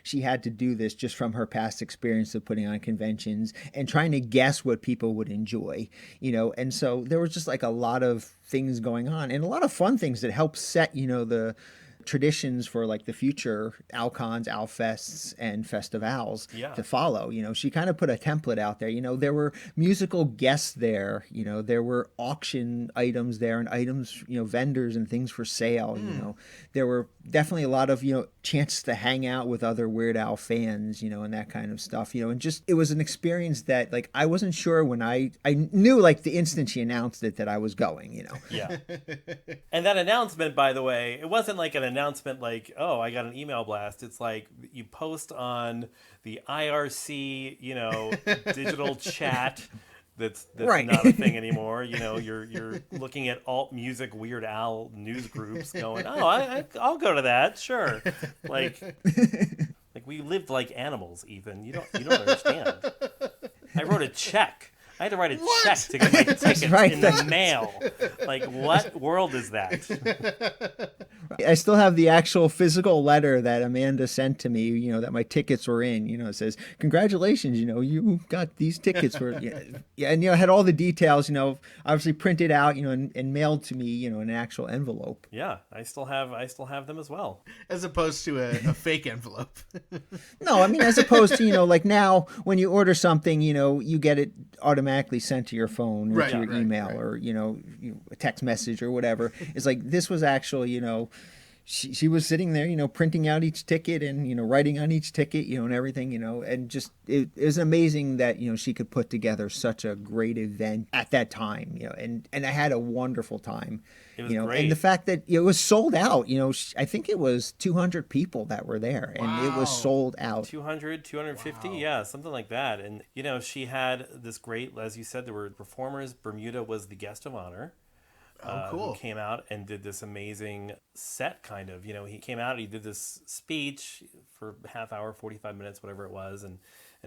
she had to do this just from her past experience of putting on conventions and trying to guess what people would enjoy, and so there was just a lot of things going on and a lot of fun things that helped set, the traditions for the future ALCONs, ALFests, and festivals to follow. She kind of put a template out there. There were musical guests there. There were auction items there and items, vendors and things for sale. There were definitely a lot of, chances to hang out with other Weird Al fans, and that kind of stuff. And just it was an experience that I wasn't sure when I knew the instant she announced it that I was going. Yeah. And that announcement, by the way, it wasn't an announcement oh, I got an email blast. It's you post on the IRC, digital chat that's right. Not a thing anymore. You're looking at alt music Weird Al news groups going, oh, I'll go to that, sure. We lived like animals, Ethan. You don't understand. I wrote a check. I had to write a check to get my tickets in the mail. What world is that? I still have the actual physical letter that Amanda sent to me, that my tickets were in. It says, congratulations, you got these tickets. And, I had all the details, obviously printed out, and mailed to me, in an actual envelope. Yeah, I still have them as well. As opposed to a fake envelope. No, as opposed to, now when you order something, you get it automatically sent to your phone or to your email or, a text message or whatever. It's this was actually, she was sitting there, printing out each ticket and, writing on each ticket, and everything, and just it is amazing that, she could put together such a great event at that time, and I had a wonderful time. It was great. And the fact that it was sold out, I think it was 200 people that were there and it was sold out. 200, 250, yeah, something like that. And, she had this great, as you said, there were performers. Bermuda was the guest of honor. Cool. Who came out and did this amazing set, kind of. He came out, he did this speech for half hour, 45 minutes, whatever it was, and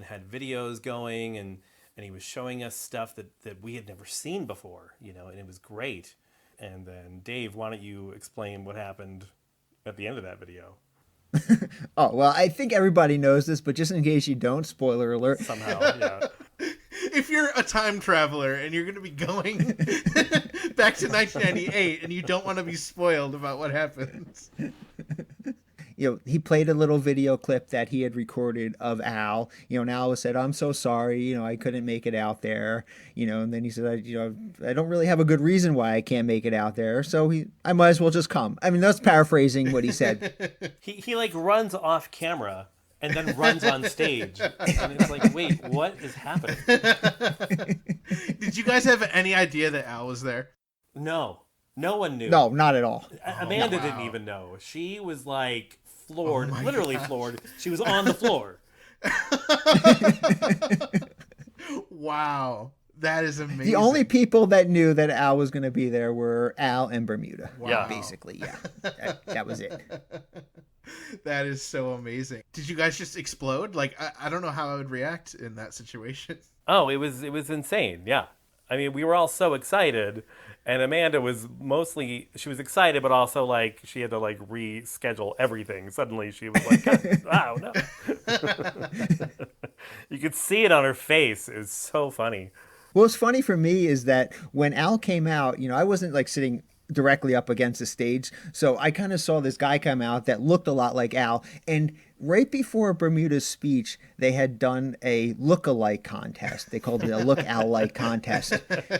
had videos going, and he was showing us stuff that we had never seen before, and it was great. And then, Dave, why don't you explain what happened at the end of that video? Oh, well, I think everybody knows this, but just in case you don't, spoiler alert. Somehow, yeah. If you're a time traveler and you're going to be going back to 1998 and you don't want to be spoiled about what happens. He played a little video clip that he had recorded of Al, and Al said, I'm so sorry, I couldn't make it out there, and then he said, I don't really have a good reason why I can't make it out there. So I might as well just come. That's paraphrasing what he said. He runs off camera and then runs on stage. And it's wait, what is happening? Did you guys have any idea that Al was there? No. No one knew. No, not at all. Amanda didn't even know. She was floored, literally floored. She was on the floor. Wow. That is amazing. The only people that knew that Al was going to be there were Al and Bermuda. Wow. Yeah. Basically, yeah. That was it. That is so amazing. Did you guys just explode? I don't know how I would react in that situation. Oh, it was insane. Yeah. I mean, we were all so excited, and Amanda was she was excited, but also like she had to like reschedule everything. Suddenly she was like, wow, no. You could see it on her face. It was so funny. What's funny for me is that when Al came out, I wasn't like sitting directly up against the stage. So I kind of saw this guy come out that looked a lot like Al. And right before Bermuda's speech, they had done a look-alike contest. They called it a look-Al-like contest.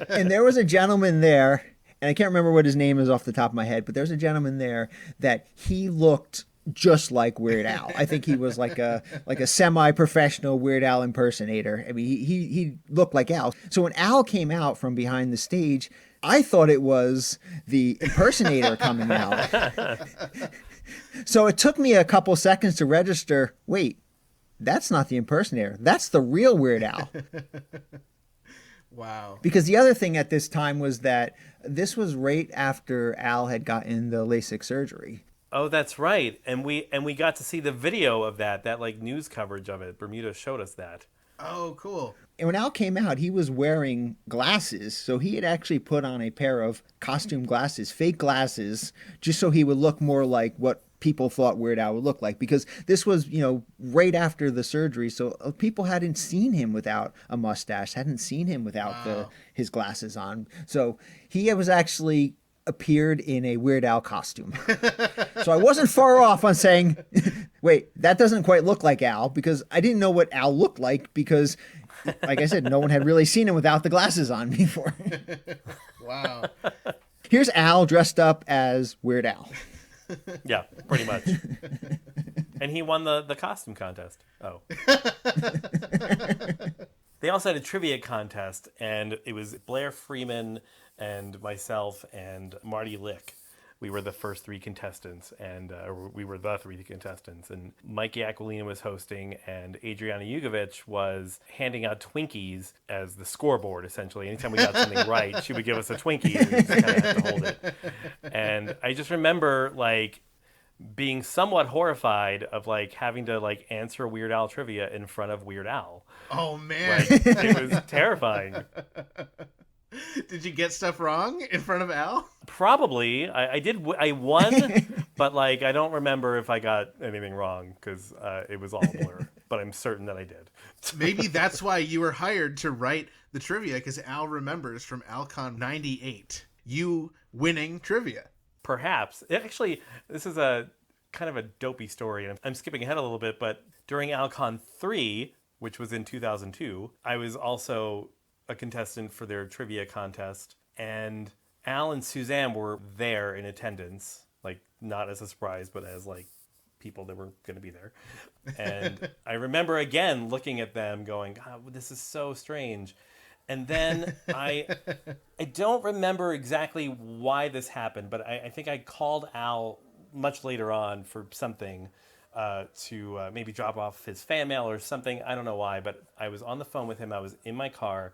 And there was a gentleman there, and I can't remember what his name is off the top of my head, but there's a gentleman there that he looked just like Weird Al. I think he was like a semi-professional Weird Al impersonator. I mean, he looked like Al. So when Al came out from behind the stage, I thought it was the impersonator coming out. So it took me a couple seconds to register, wait, that's not the impersonator. That's the real Weird Al. Wow. Because the other thing at this time was that this was right after Al had gotten the LASIK surgery. Oh, that's right. And we got to see the video of that like news coverage of it. Bermuda showed us that. Oh, cool. And when Al came out, he was wearing glasses. So he had actually put on a pair of costume glasses, fake glasses, just so he would look more like what people thought Weird Al would look like. Because this was, right after the surgery. So people hadn't seen him without a mustache, hadn't seen him without his glasses on. So he was actually appeared in a Weird Al costume. So I wasn't far off on saying, wait, that doesn't quite look like Al, because I didn't know what Al looked like because, like I said, no one had really seen him without the glasses on before. Wow. Here's Al dressed up as Weird Al. Yeah, pretty much. And he won the costume contest. Oh. They also had a trivia contest, and it was Blair Freeman and myself and Marty Lick. We were the first three contestants, and we were the three contestants. And Mikey Aquilina was hosting, and Adriana Jugovic was handing out Twinkies as the scoreboard, essentially. Anytime we got something right, she would give us a Twinkie, and we just kind of had to hold it. And I just remember, like, being somewhat horrified of, like, having to, like, answer Weird Al trivia in front of Weird Al. Oh, man. Like, it was terrifying. Did you get stuff wrong in front of Al? Probably. I did. I won, but like I don't remember if I got anything wrong because it was all a blur. But I'm certain that I did. Maybe that's why you were hired to write the trivia, because Al remembers from ALCON 98 you winning trivia. Perhaps. Actually, this is a kind of a dopey story, and I'm skipping ahead a little bit. But during ALCON 3, which was in 2002, I was also a contestant for their trivia contest, and Al and Suzanne were there in attendance, like not as a surprise, but as like people that were going to be there. And I remember again looking at them going, God, this is so strange. And then I don't remember exactly why this happened, but I think I called Al much later on for something to maybe drop off his fan mail or something. I don't know why, but I was on the phone with him. I was in my car.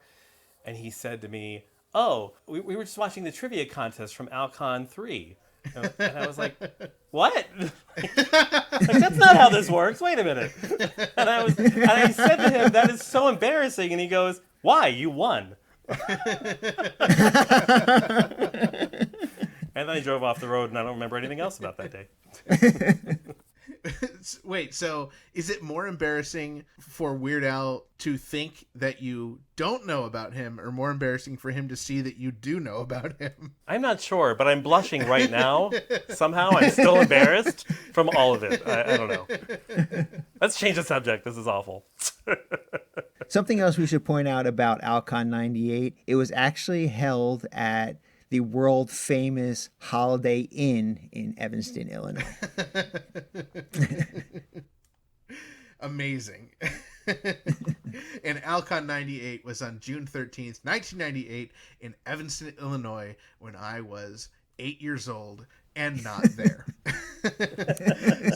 And he said to me, oh, we were just watching the trivia contest from ALCON 3. And I was like, what? Like, that's not how this works. Wait a minute. And I said to him, that is so embarrassing. And he goes, why? You won. And then I drove off the road, and I don't remember anything else about that day. Wait, so is it more embarrassing for Weird Al to think that you don't know about him, or more embarrassing for him to see that you do know about him? I'm not sure, but I'm blushing right now. Somehow I'm still embarrassed from all of it. I don't know. Let's change the subject. This is awful. Something else we should point out about ALCON 98, it was actually held at the world famous Holiday Inn in Evanston, Illinois. Amazing. And ALCON 98 was on June 13th, 1998 in Evanston, Illinois, when I was 8 years old and not there.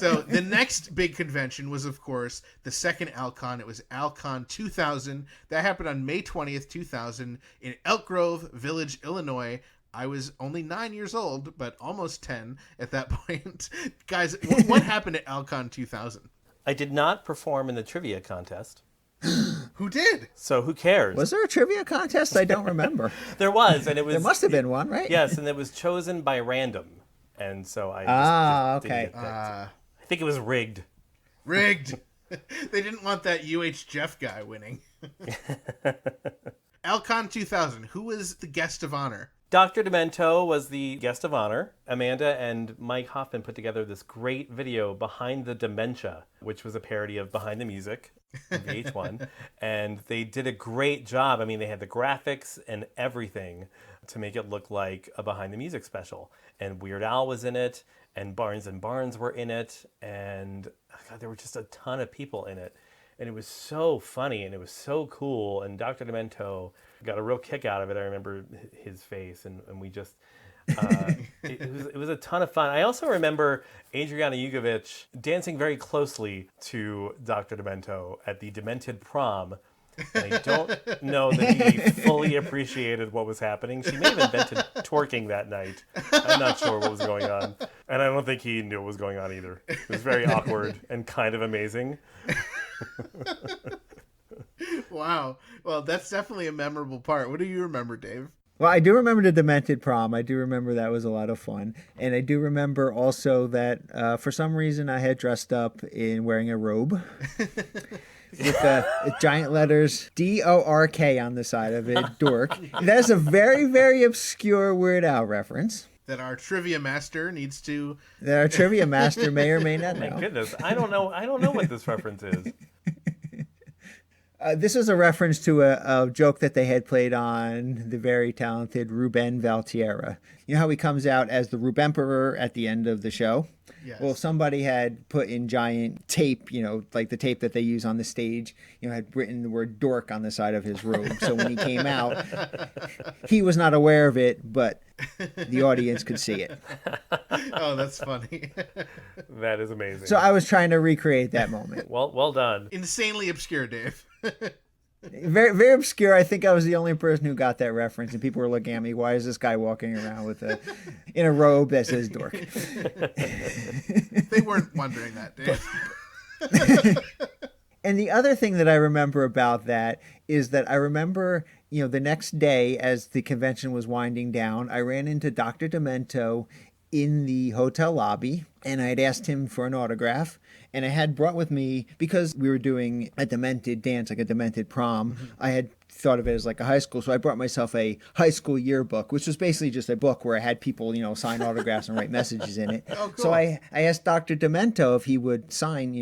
So the next big convention was, of course, the second ALCON. It was ALCON 2000. That happened on May 20th, 2000 in Elk Grove Village, Illinois. I was only 9 years old, but almost 10 at that point. Guys, what happened at ALCON 2000? I did not perform in the trivia contest. Who did? So who cares? Was there a trivia contest? I don't remember. There was, and it was. There must have been one, right? Yes, and it was chosen by random, and so I just okay. didn't get picked. I think it was rigged. Rigged. They didn't want that UHJeff guy winning. ALCON 2000. Who was the guest of honor? Dr. Demento was the guest of honor. Amanda and Mike Hoffman put together this great video, Behind the Dementia, which was a parody of Behind the Music on VH1. And they did a great job. I mean, they had the graphics and everything to make it look like a Behind the Music special. And Weird Al was in it, and Barnes and Barnes were in it, and God, there were just a ton of people in it. And it was so funny, and it was so cool, and Dr. Demento got a real kick out of it. I remember his face, and we just, it was a ton of fun. I also remember Adriana Jugovic dancing very closely to Dr. Demento at the Demented Prom. And I don't know that he fully appreciated what was happening. She may have invented twerking that night. I'm not sure what was going on. And I don't think he knew what was going on either. It was very awkward and kind of amazing. Wow. Well, that's definitely a memorable part. What do you remember, Dave? Well, I do remember the Demented Prom. I do remember that was a lot of fun. And I do remember also that for some reason I had dressed up in wearing a robe with giant letters D-O-R-K on the side of it, dork. That's a very, very obscure Weird Al reference. That our trivia master needs to... That our trivia master may or may not know. My goodness, I don't know what this reference is. This is a reference to a joke that they had played on the very talented Ruben Valtierra. You know how he comes out as the Rubemperor at the end of the show? Yes. Well, somebody had put in giant tape, like the tape that they use on the stage, had written the word dork on the side of his robe. So when he came out, he was not aware of it, but the audience could see it. Oh, that's funny. That is amazing. So I was trying to recreate that moment. Well done. Insanely obscure, Dave. Very, very obscure. I think I was the only person who got that reference, and people were looking at me. Why is this guy walking around in a robe that says dork? They weren't wondering that, Dave. And the other thing that I remember about that is that I remember, the next day as the convention was winding down, I ran into Dr. Demento in the hotel lobby, and I had asked him for an autograph. And I had brought with me, because we were doing a demented dance, like a demented prom, I had thought of it as like a high school. So I brought myself a high school yearbook, which was basically just a book where I had people, sign autographs and write messages in it. Oh, cool. So I asked Dr. Demento if he would sign,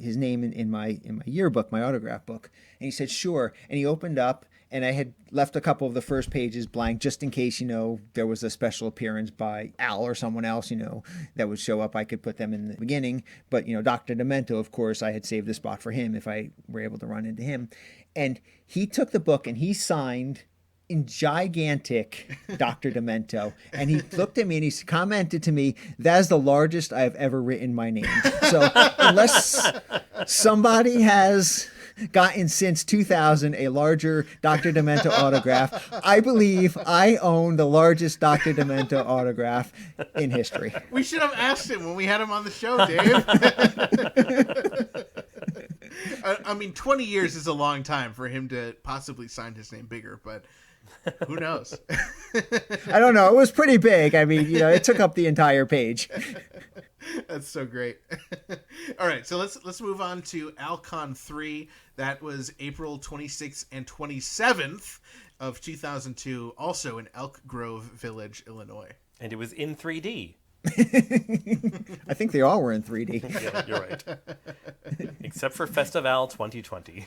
his name in my yearbook, my autograph book. And he said, sure. And he opened up, and I had left a couple of the first pages blank just in case, there was a special appearance by Al or someone else, that would show up. I could put them in the beginning. But, Dr. Demento, of course, I had saved a spot for him if I were able to run into him. And he took the book and he signed in gigantic Dr. Demento. And he looked at me and he commented to me, that is the largest I've ever written my name. So unless somebody has gotten since 2000 a larger Dr. Demento autograph, I believe I own the largest Dr. Demento autograph in history. We should have asked him when we had him on the show, Dave. I mean, 20 years is a long time for him to possibly sign his name bigger, but who knows? I don't know. It was pretty big. I mean, it took up the entire page. That's so great. All right, so let's move on to ALCON 3. That was April 26th and 27th of 2002, also in Elk Grove Village, Illinois. And it was in 3D. I think they all were in 3D. Yeah, you're right. Except for Festival 2020.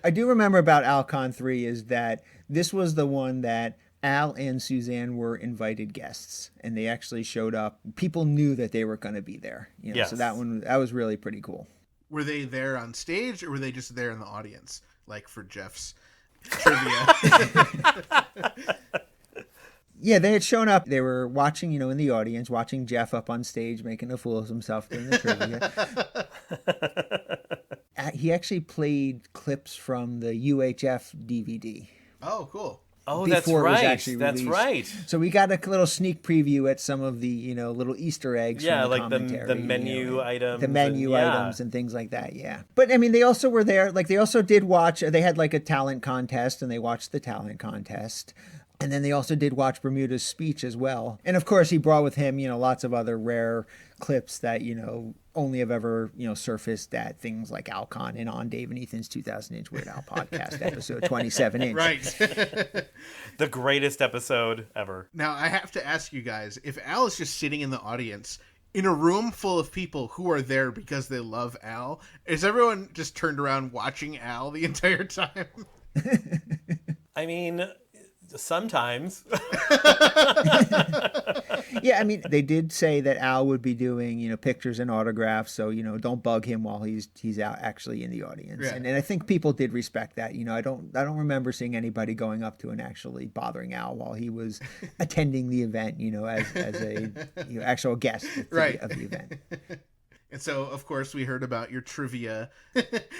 I do remember about ALCON 3 is that this was the one that Al and Suzanne were invited guests, and they actually showed up. People knew that they were going to be there. Yes. So that was really pretty cool. Were they there on stage, or were they just there in the audience, like for Jeff's trivia? Yeah, they had shown up. They were watching, in the audience, watching Jeff up on stage making a fool of himself during the trivia. He actually played clips from the UHF DVD. Oh, cool. Oh, that's before it was right. actually That's released. right. So we got a little sneak preview at some of the little Easter eggs. Yeah, from the like the commentary, menu items. the menu and, items and things like that. Yeah, but I mean, they also were there. Like they also did watch. They had like a talent contest, and they watched the talent contest. And then they also did watch Bermuda's speech as well. And of course, he brought with him, lots of other rare clips that, only have ever, surfaced at things like ALCON and on Dave and Ethan's 2000-inch Weird Al podcast, episode 27-inch. Right. The greatest episode ever. Now, I have to ask you guys, if Al is just sitting in the audience in a room full of people who are there because they love Al, is everyone just turned around watching Al the entire time? I mean, sometimes. Yeah, I mean, they did say that Al would be doing, pictures and autographs, so don't bug him while he's out actually in the audience. Yeah. And I think people did respect that. I don't remember seeing anybody going up to and actually bothering Al while he was attending the event, as a actual guest Right. of the event. And so, of course, we heard about your trivia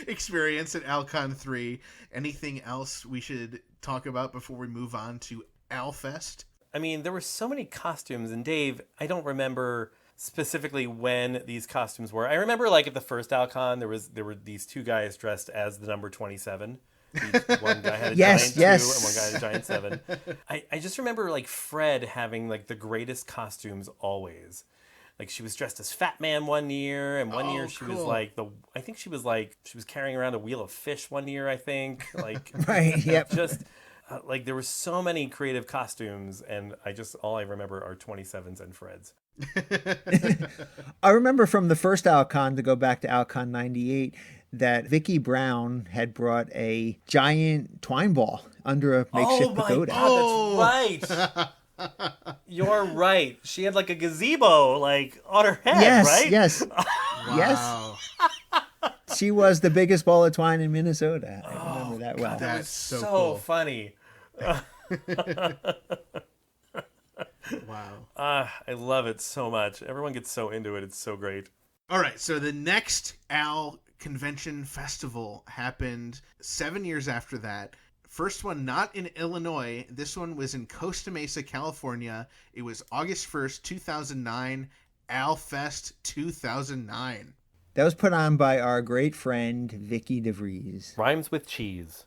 experience at ALCON 3. Anything else we should talk about before we move on to ALFest? I mean, there were so many costumes, and Dave, I don't remember specifically when these costumes were. I remember, like, at the first ALCON, there were these two guys dressed as the number 27. One guy had a giant 2 and one guy had a giant 7. I just remember, like, Fred having, like, the greatest costumes always. Like, she was dressed as Fat Man one year, and one year she was like she was carrying around a wheel of fish one year, I think. Like, Right, yep. Just, like, there were so many creative costumes, and all I remember are 27s and Freds. I remember from the first ALCON, to go back to ALCON 98, that Vicki Brown had brought a giant twine ball under a makeshift pagoda. Oh my God, that's right. You're right. She had like a gazebo like on her head, Yes, right? yes. Wow. Yes. She was the biggest ball of twine in Minnesota. I remember that well. God, that was so cool. funny. Wow. I love it so much. Everyone gets so into it. It's so great. All right, so the next Al Convention Festival happened 7 years after that. First one not in Illinois. This one was in Costa Mesa, California. It was August 1st, 2009, AlFest 2009. That was put on by our great friend, Vicky DeVries. Rhymes with cheese.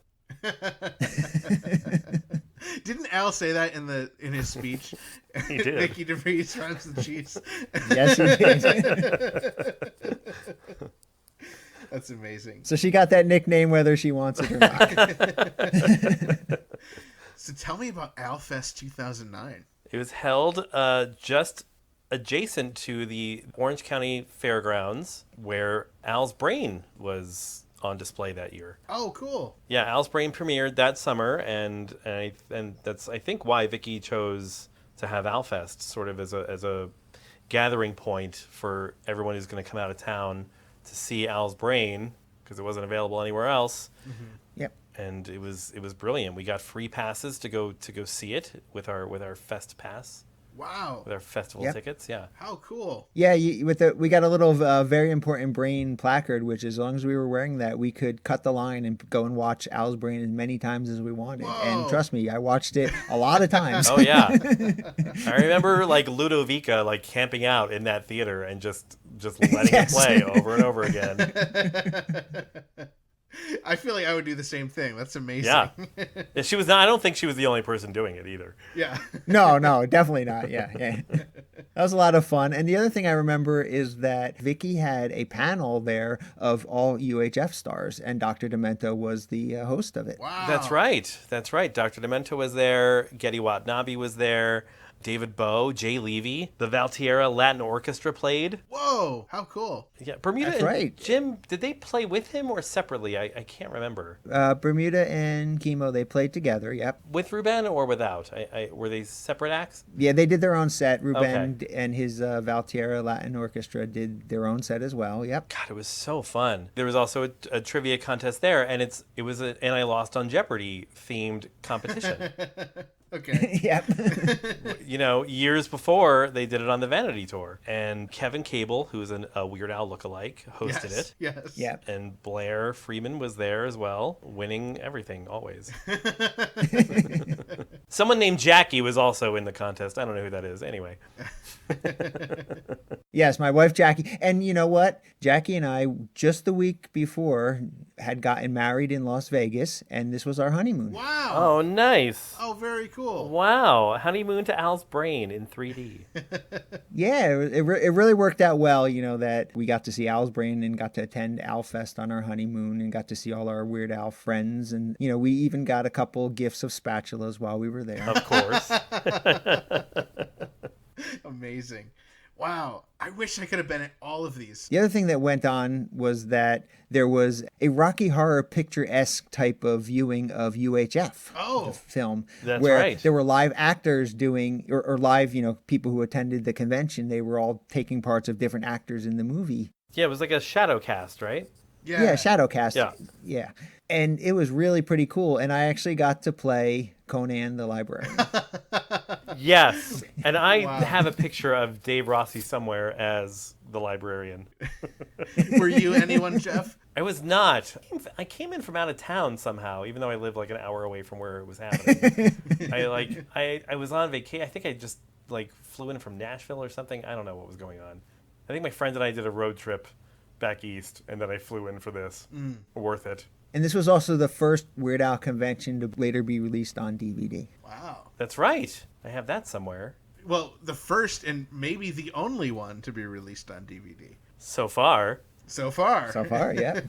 Didn't Al say that in his speech? He did. Vicky DeVries rhymes with cheese. Yes, he did. That's amazing. So she got that nickname whether she wants it or not. So tell me about AlFest 2009. It was held just adjacent to the Orange County Fairgrounds, where Al's Brain was on display that year. Oh, cool. Yeah, Al's Brain premiered that summer, and that's, I think, why Vicky chose to have AlFest sort of as a gathering point for everyone who's going to come out of town to see Al's Brain, because it wasn't available anywhere else. Mm-hmm. Yep. And it was brilliant. We got free passes to go see it with our Fest Pass. Wow. With our festival tickets, yeah. How cool. Yeah, we got a little very important Brain placard, which as long as we were wearing that, we could cut the line and go and watch Al's Brain as many times as we wanted. Whoa. And trust me, I watched it a lot of times. Oh, yeah. I remember, like, Ludovica, like, camping out in that theater and just letting it play over and over again. I feel like I would do the same thing. That's amazing. Yeah. She was not. I don't think she was the only person doing it either. Yeah. No, definitely not. Yeah. That was a lot of fun. And the other thing I remember is that Vicky had a panel there of all UHF stars, and Dr. Demento was the host of it. Wow. That's right. Dr. Demento was there. Getty Watanabe was there. David Bowe, Jay Levy, the Valtierra Latin Orchestra played. Whoa, how cool. Yeah, Bermuda That's and right. Jim, did they play with him or separately? I can't remember. Bermuda and Chemo, they played together, yep. With Ruben or without? Were they separate acts? Yeah, they did their own set. Ruben and his Valtierra Latin Orchestra did their own set as well, yep. God, it was so fun. There was also a trivia contest there, and it was an I Lost on Jeopardy themed competition. Okay. Yep. Years before, they did it on the Vanity Tour. And Kevin Cable, who's a Weird Al lookalike, hosted it. Yes. Yep. And Blair Freeman was there as well, winning everything, always. Someone named Jackie was also in the contest. I don't know who that is. Anyway. Yes, my wife Jackie. And you know what? Jackie and I, just the week before, had gotten married in Las Vegas, and this was our honeymoon. Wow. Oh, nice. Oh, very cool. Wow. Honeymoon to Al's brain in 3D. Yeah, it really worked out well, that we got to see Al's brain and got to attend Al Fest on our honeymoon and got to see all our Weird Al friends. And, we even got a couple gifts of spatulas while we were there. Of course. Amazing. Wow. I wish I could have been at all of these. The other thing that went on was that there was a Rocky Horror Picture-esque type of viewing of UHF, the film, That's where right. there were live actors doing, or live, people who attended the convention. They were all taking parts of different actors in the movie. Yeah, it was like a shadow cast, right? Yeah, Shadowcast. Yeah. Yeah. And it was really pretty cool. And I actually got to play Conan the librarian. Yes. And I have a picture of Dave Rossi somewhere as the librarian. Were you anyone, Jeff? I was not. I came in from out of town somehow, even though I lived like an hour away from where it was happening. I was on vacation. I think I just flew in from Nashville or something. I don't know what was going on. I think my friend and I did a road trip back east, and then I flew in for this. Worth it. And this was also the first Weird Al convention to later be released on DVD. Wow. That's right. I have that somewhere. Well, the first and maybe the only one to be released on DVD. So far. So far, yeah.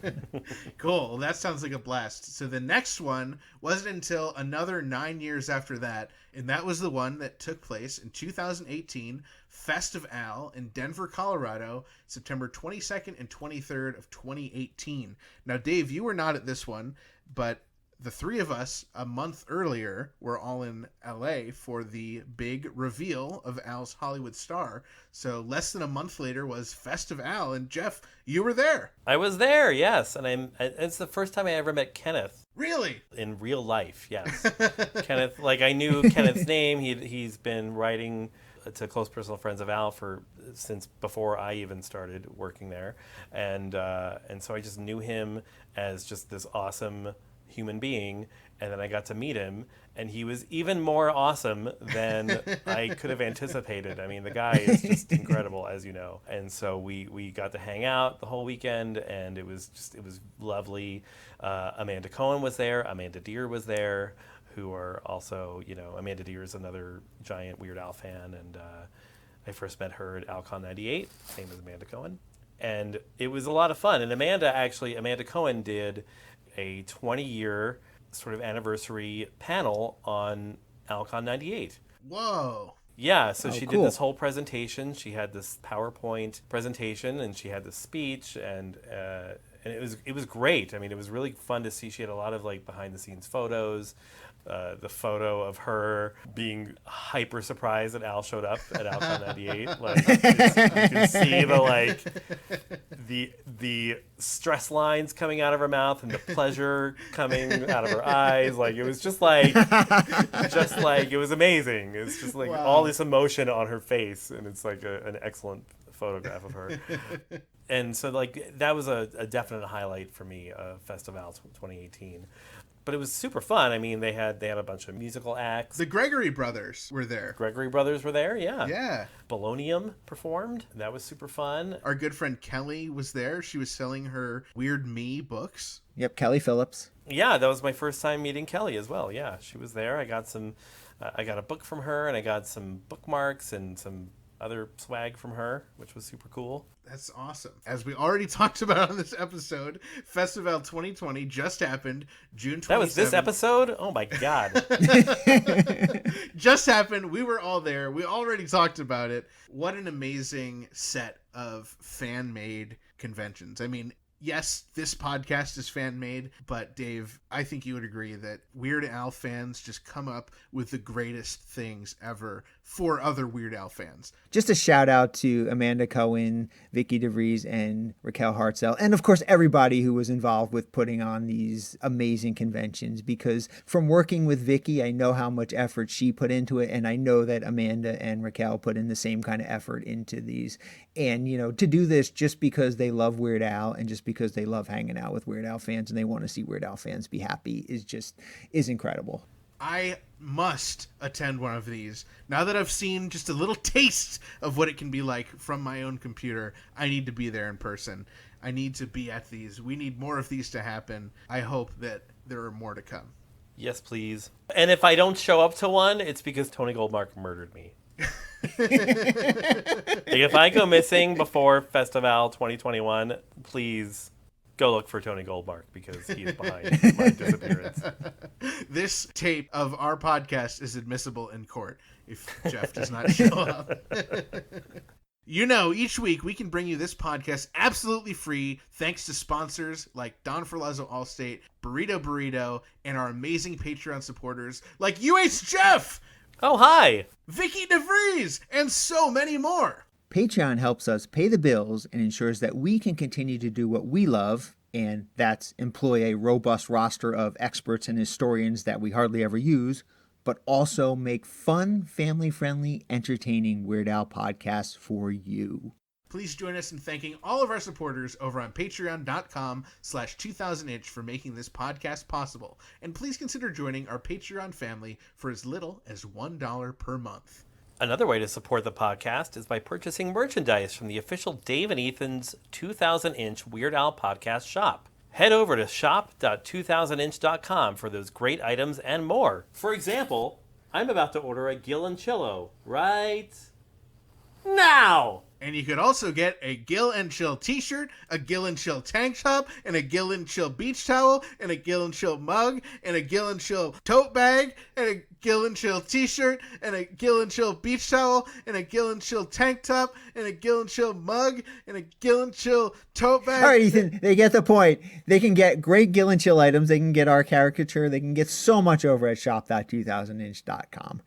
Cool. Well, that sounds like a blast. So the next one wasn't until another 9 years after that, and that was the one that took place in 2018, Fest of Al in Denver, Colorado, September 22nd and 23rd of 2018. Now, Dave, you were not at this one, but the three of us a month earlier were all in LA for the big reveal of Al's Hollywood star. So less than a month later was Fest of Al, and Jeff, you were there. I was there, yes, and it's the first time I ever met Kenneth. Really? In real life, yes. Kenneth, I knew Kenneth's name. He's been writing to close personal friends of Al since before I even started working there, and so I just knew him as just this awesome human being, and then I got to meet him, and he was even more awesome than I could have anticipated. I mean, the guy is just incredible, as you know. And so we got to hang out the whole weekend, and it was lovely. Amanda Cohen was there, Amanda Deer was there, who are also, Amanda Deer is another giant Weird Al fan, and I first met her at ALCON 98, same as Amanda Cohen. And it was a lot of fun. And Amanda Cohen did a 20-year sort of anniversary panel on ALCON 98. Whoa. Yeah, so she cool. did this whole presentation. She had this PowerPoint presentation, and she had this speech, and it was great. I mean, it was really fun to see. She had a lot of behind the scenes photos. The photo of her being hyper surprised that Al showed up at ALCON 98. You can see the stress lines coming out of her mouth and the pleasure coming out of her eyes. It was just it was amazing. It's just all this emotion on her face, and it's an excellent photograph of her. And so that was a definite highlight for me, Festival 2018. But it was super fun. I mean, they had a bunch of musical acts. The Gregory brothers were there. Gregory brothers were there, yeah. Yeah. Bolognium performed. That was super fun. Our good friend Kelly was there. She was selling her Weird Me books. Yep, Kelly Phillips. Yeah, that was my first time meeting Kelly as well. Yeah, she was there. I got a book from her, and I got some bookmarks and some other swag from her, which was super cool. That's awesome. As we already talked about on this episode, Festival 2020 just happened June 27th. That was this episode? Oh my God. Just happened. We were all there. We already talked about it. What an amazing set of fan-made conventions. I mean, yes, this podcast is fan-made, but Dave, I think you would agree that Weird Al fans just come up with the greatest things ever for other Weird Al fans. Just a shout out to Amanda Cohen, Vicky DeVries, and Raquel Hartzell, and of course everybody who was involved with putting on these amazing conventions, because from working with Vicky, I know how much effort she put into it, and I know that Amanda and Raquel put in the same kind of effort into these. And, you know, to do this just because they love Weird Al and just because they love hanging out with Weird Al fans and they want to see Weird Al fans be happy is incredible. I must attend one of these. Now that I've seen just a little taste of what it can be like from my own computer, I need to be there in person. I need to be at these. We need more of these to happen. I hope that there are more to come. Yes, please. And if I don't show up to one, it's because Tony Goldmark murdered me. If I go missing before Festival 2021, please go look for Tony Goldmark, because he is behind my disappearance. This tape of our podcast is admissible in court if Jeff does not show up. You know, each week we can bring you this podcast absolutely free thanks to sponsors like Don Ferlazzo Allstate, Burrito, and our amazing Patreon supporters like UHJeff! Oh, hi! Vicky DeVries! And so many more! Patreon helps us pay the bills and ensures that we can continue to do what we love, and that's employ a robust roster of experts and historians that we hardly ever use, but also make fun, family-friendly, entertaining Weird Al podcasts for you. Please join us in thanking all of our supporters over on patreon.com/2000inch for making this podcast possible. And please consider joining our Patreon family for as little as $1 per month. Another way to support the podcast is by purchasing merchandise from the official Dave and Ethan's 2000-inch Weird Al podcast shop. Head over to shop.2000inch.com for those great items and more. For example, I'm about to order a Gillenchillo right now. And you could also get a Gill and Chill t-shirt, a Gill and Chill tank top, and a Gill and Chill beach towel, and a Gill and Chill mug, and a Gill and Chill tote bag, and a Gill and Chill t-shirt, and a Gill and Chill beach towel, and a Gill and Chill tank top, and a Gill and Chill mug, and a Gill and Chill tote bag. All right, Ethan, they get the point. They can get great Gill and Chill items. They can get our caricature. They can get so much over at shop.2000inch.com.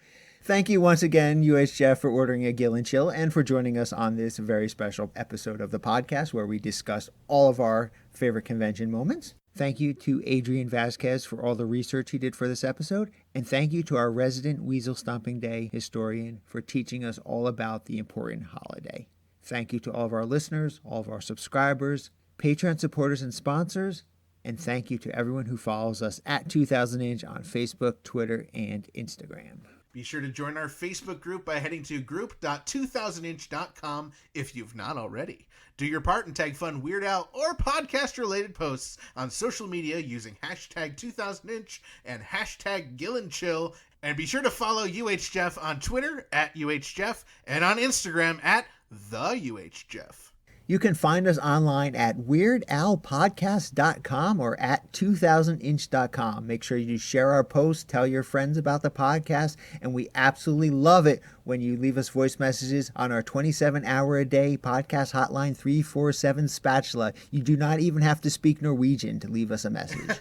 Thank you once again, UHJeff, for ordering a Gill and Chill and for joining us on this very special episode of the podcast where we discuss all of our favorite convention moments. Thank you to Adrian Vasquez for all the research he did for this episode. And thank you to our resident Weasel Stomping Day historian for teaching us all about the important holiday. Thank you to all of our listeners, all of our subscribers, Patreon supporters and sponsors. And thank you to everyone who follows us at 2000inch on Facebook, Twitter, and Instagram. Be sure to join our Facebook group by heading to group.2000inch.com if you've not already. Do your part and tag fun Weird Al or podcast-related posts on social media using hashtag 2000inch and hashtag GillandChill. And be sure to follow UHJeff on Twitter at UHJeff and on Instagram at TheUHJeff. You can find us online at weirdalpodcast.com or at 2000inch.com. Make sure you share our posts, tell your friends about the podcast, and we absolutely love it when you leave us voice messages on our 27-hour-a-day podcast hotline 347 Spatula. You do not even have to speak Norwegian to leave us a message.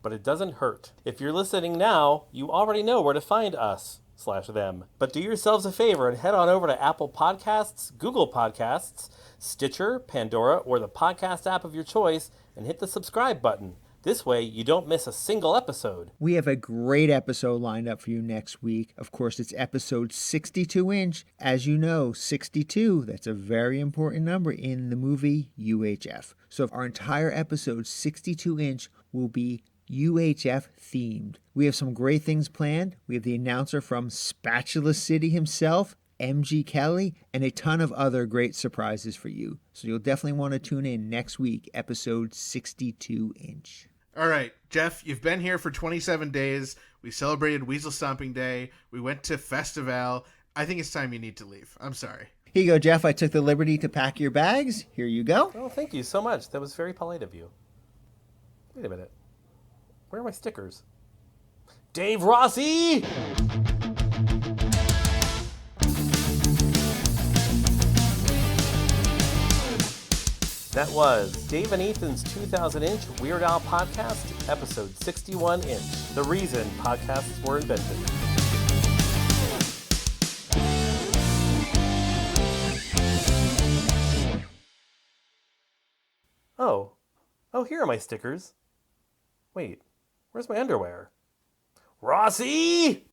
But it doesn't hurt. If you're listening now, you already know where to find us/them. But do yourselves a favor and head on over to Apple Podcasts, Google Podcasts, Stitcher, Pandora, or the podcast app of your choice and hit the subscribe button. This way, you don't miss a single episode. We have a great episode lined up for you next week. Of course, it's episode 62-inch. As you know, 62, that's a very important number in the movie UHF. So our entire episode 62-inch will be UHF themed. We have some great things planned. We have the announcer from Spatula City himself, MG Kelly, and a ton of other great surprises for you. So you'll definitely want to tune in next week, episode 62-inch. All right, Jeff, you've been here for 27 days. We celebrated Weasel Stomping Day. We went to Festival. I think it's time you need to leave. I'm sorry. Here you go, Jeff. I took the liberty to pack your bags. Here you go. Oh, thank you so much. That was very polite of you. Wait a minute. Where are my stickers? Dave Rossi! That was Dave and Ethan's 2000-inch Weird Al podcast, episode 61-inch, the reason podcasts were invented. Oh, here are my stickers. Wait, where's my underwear? Rossi!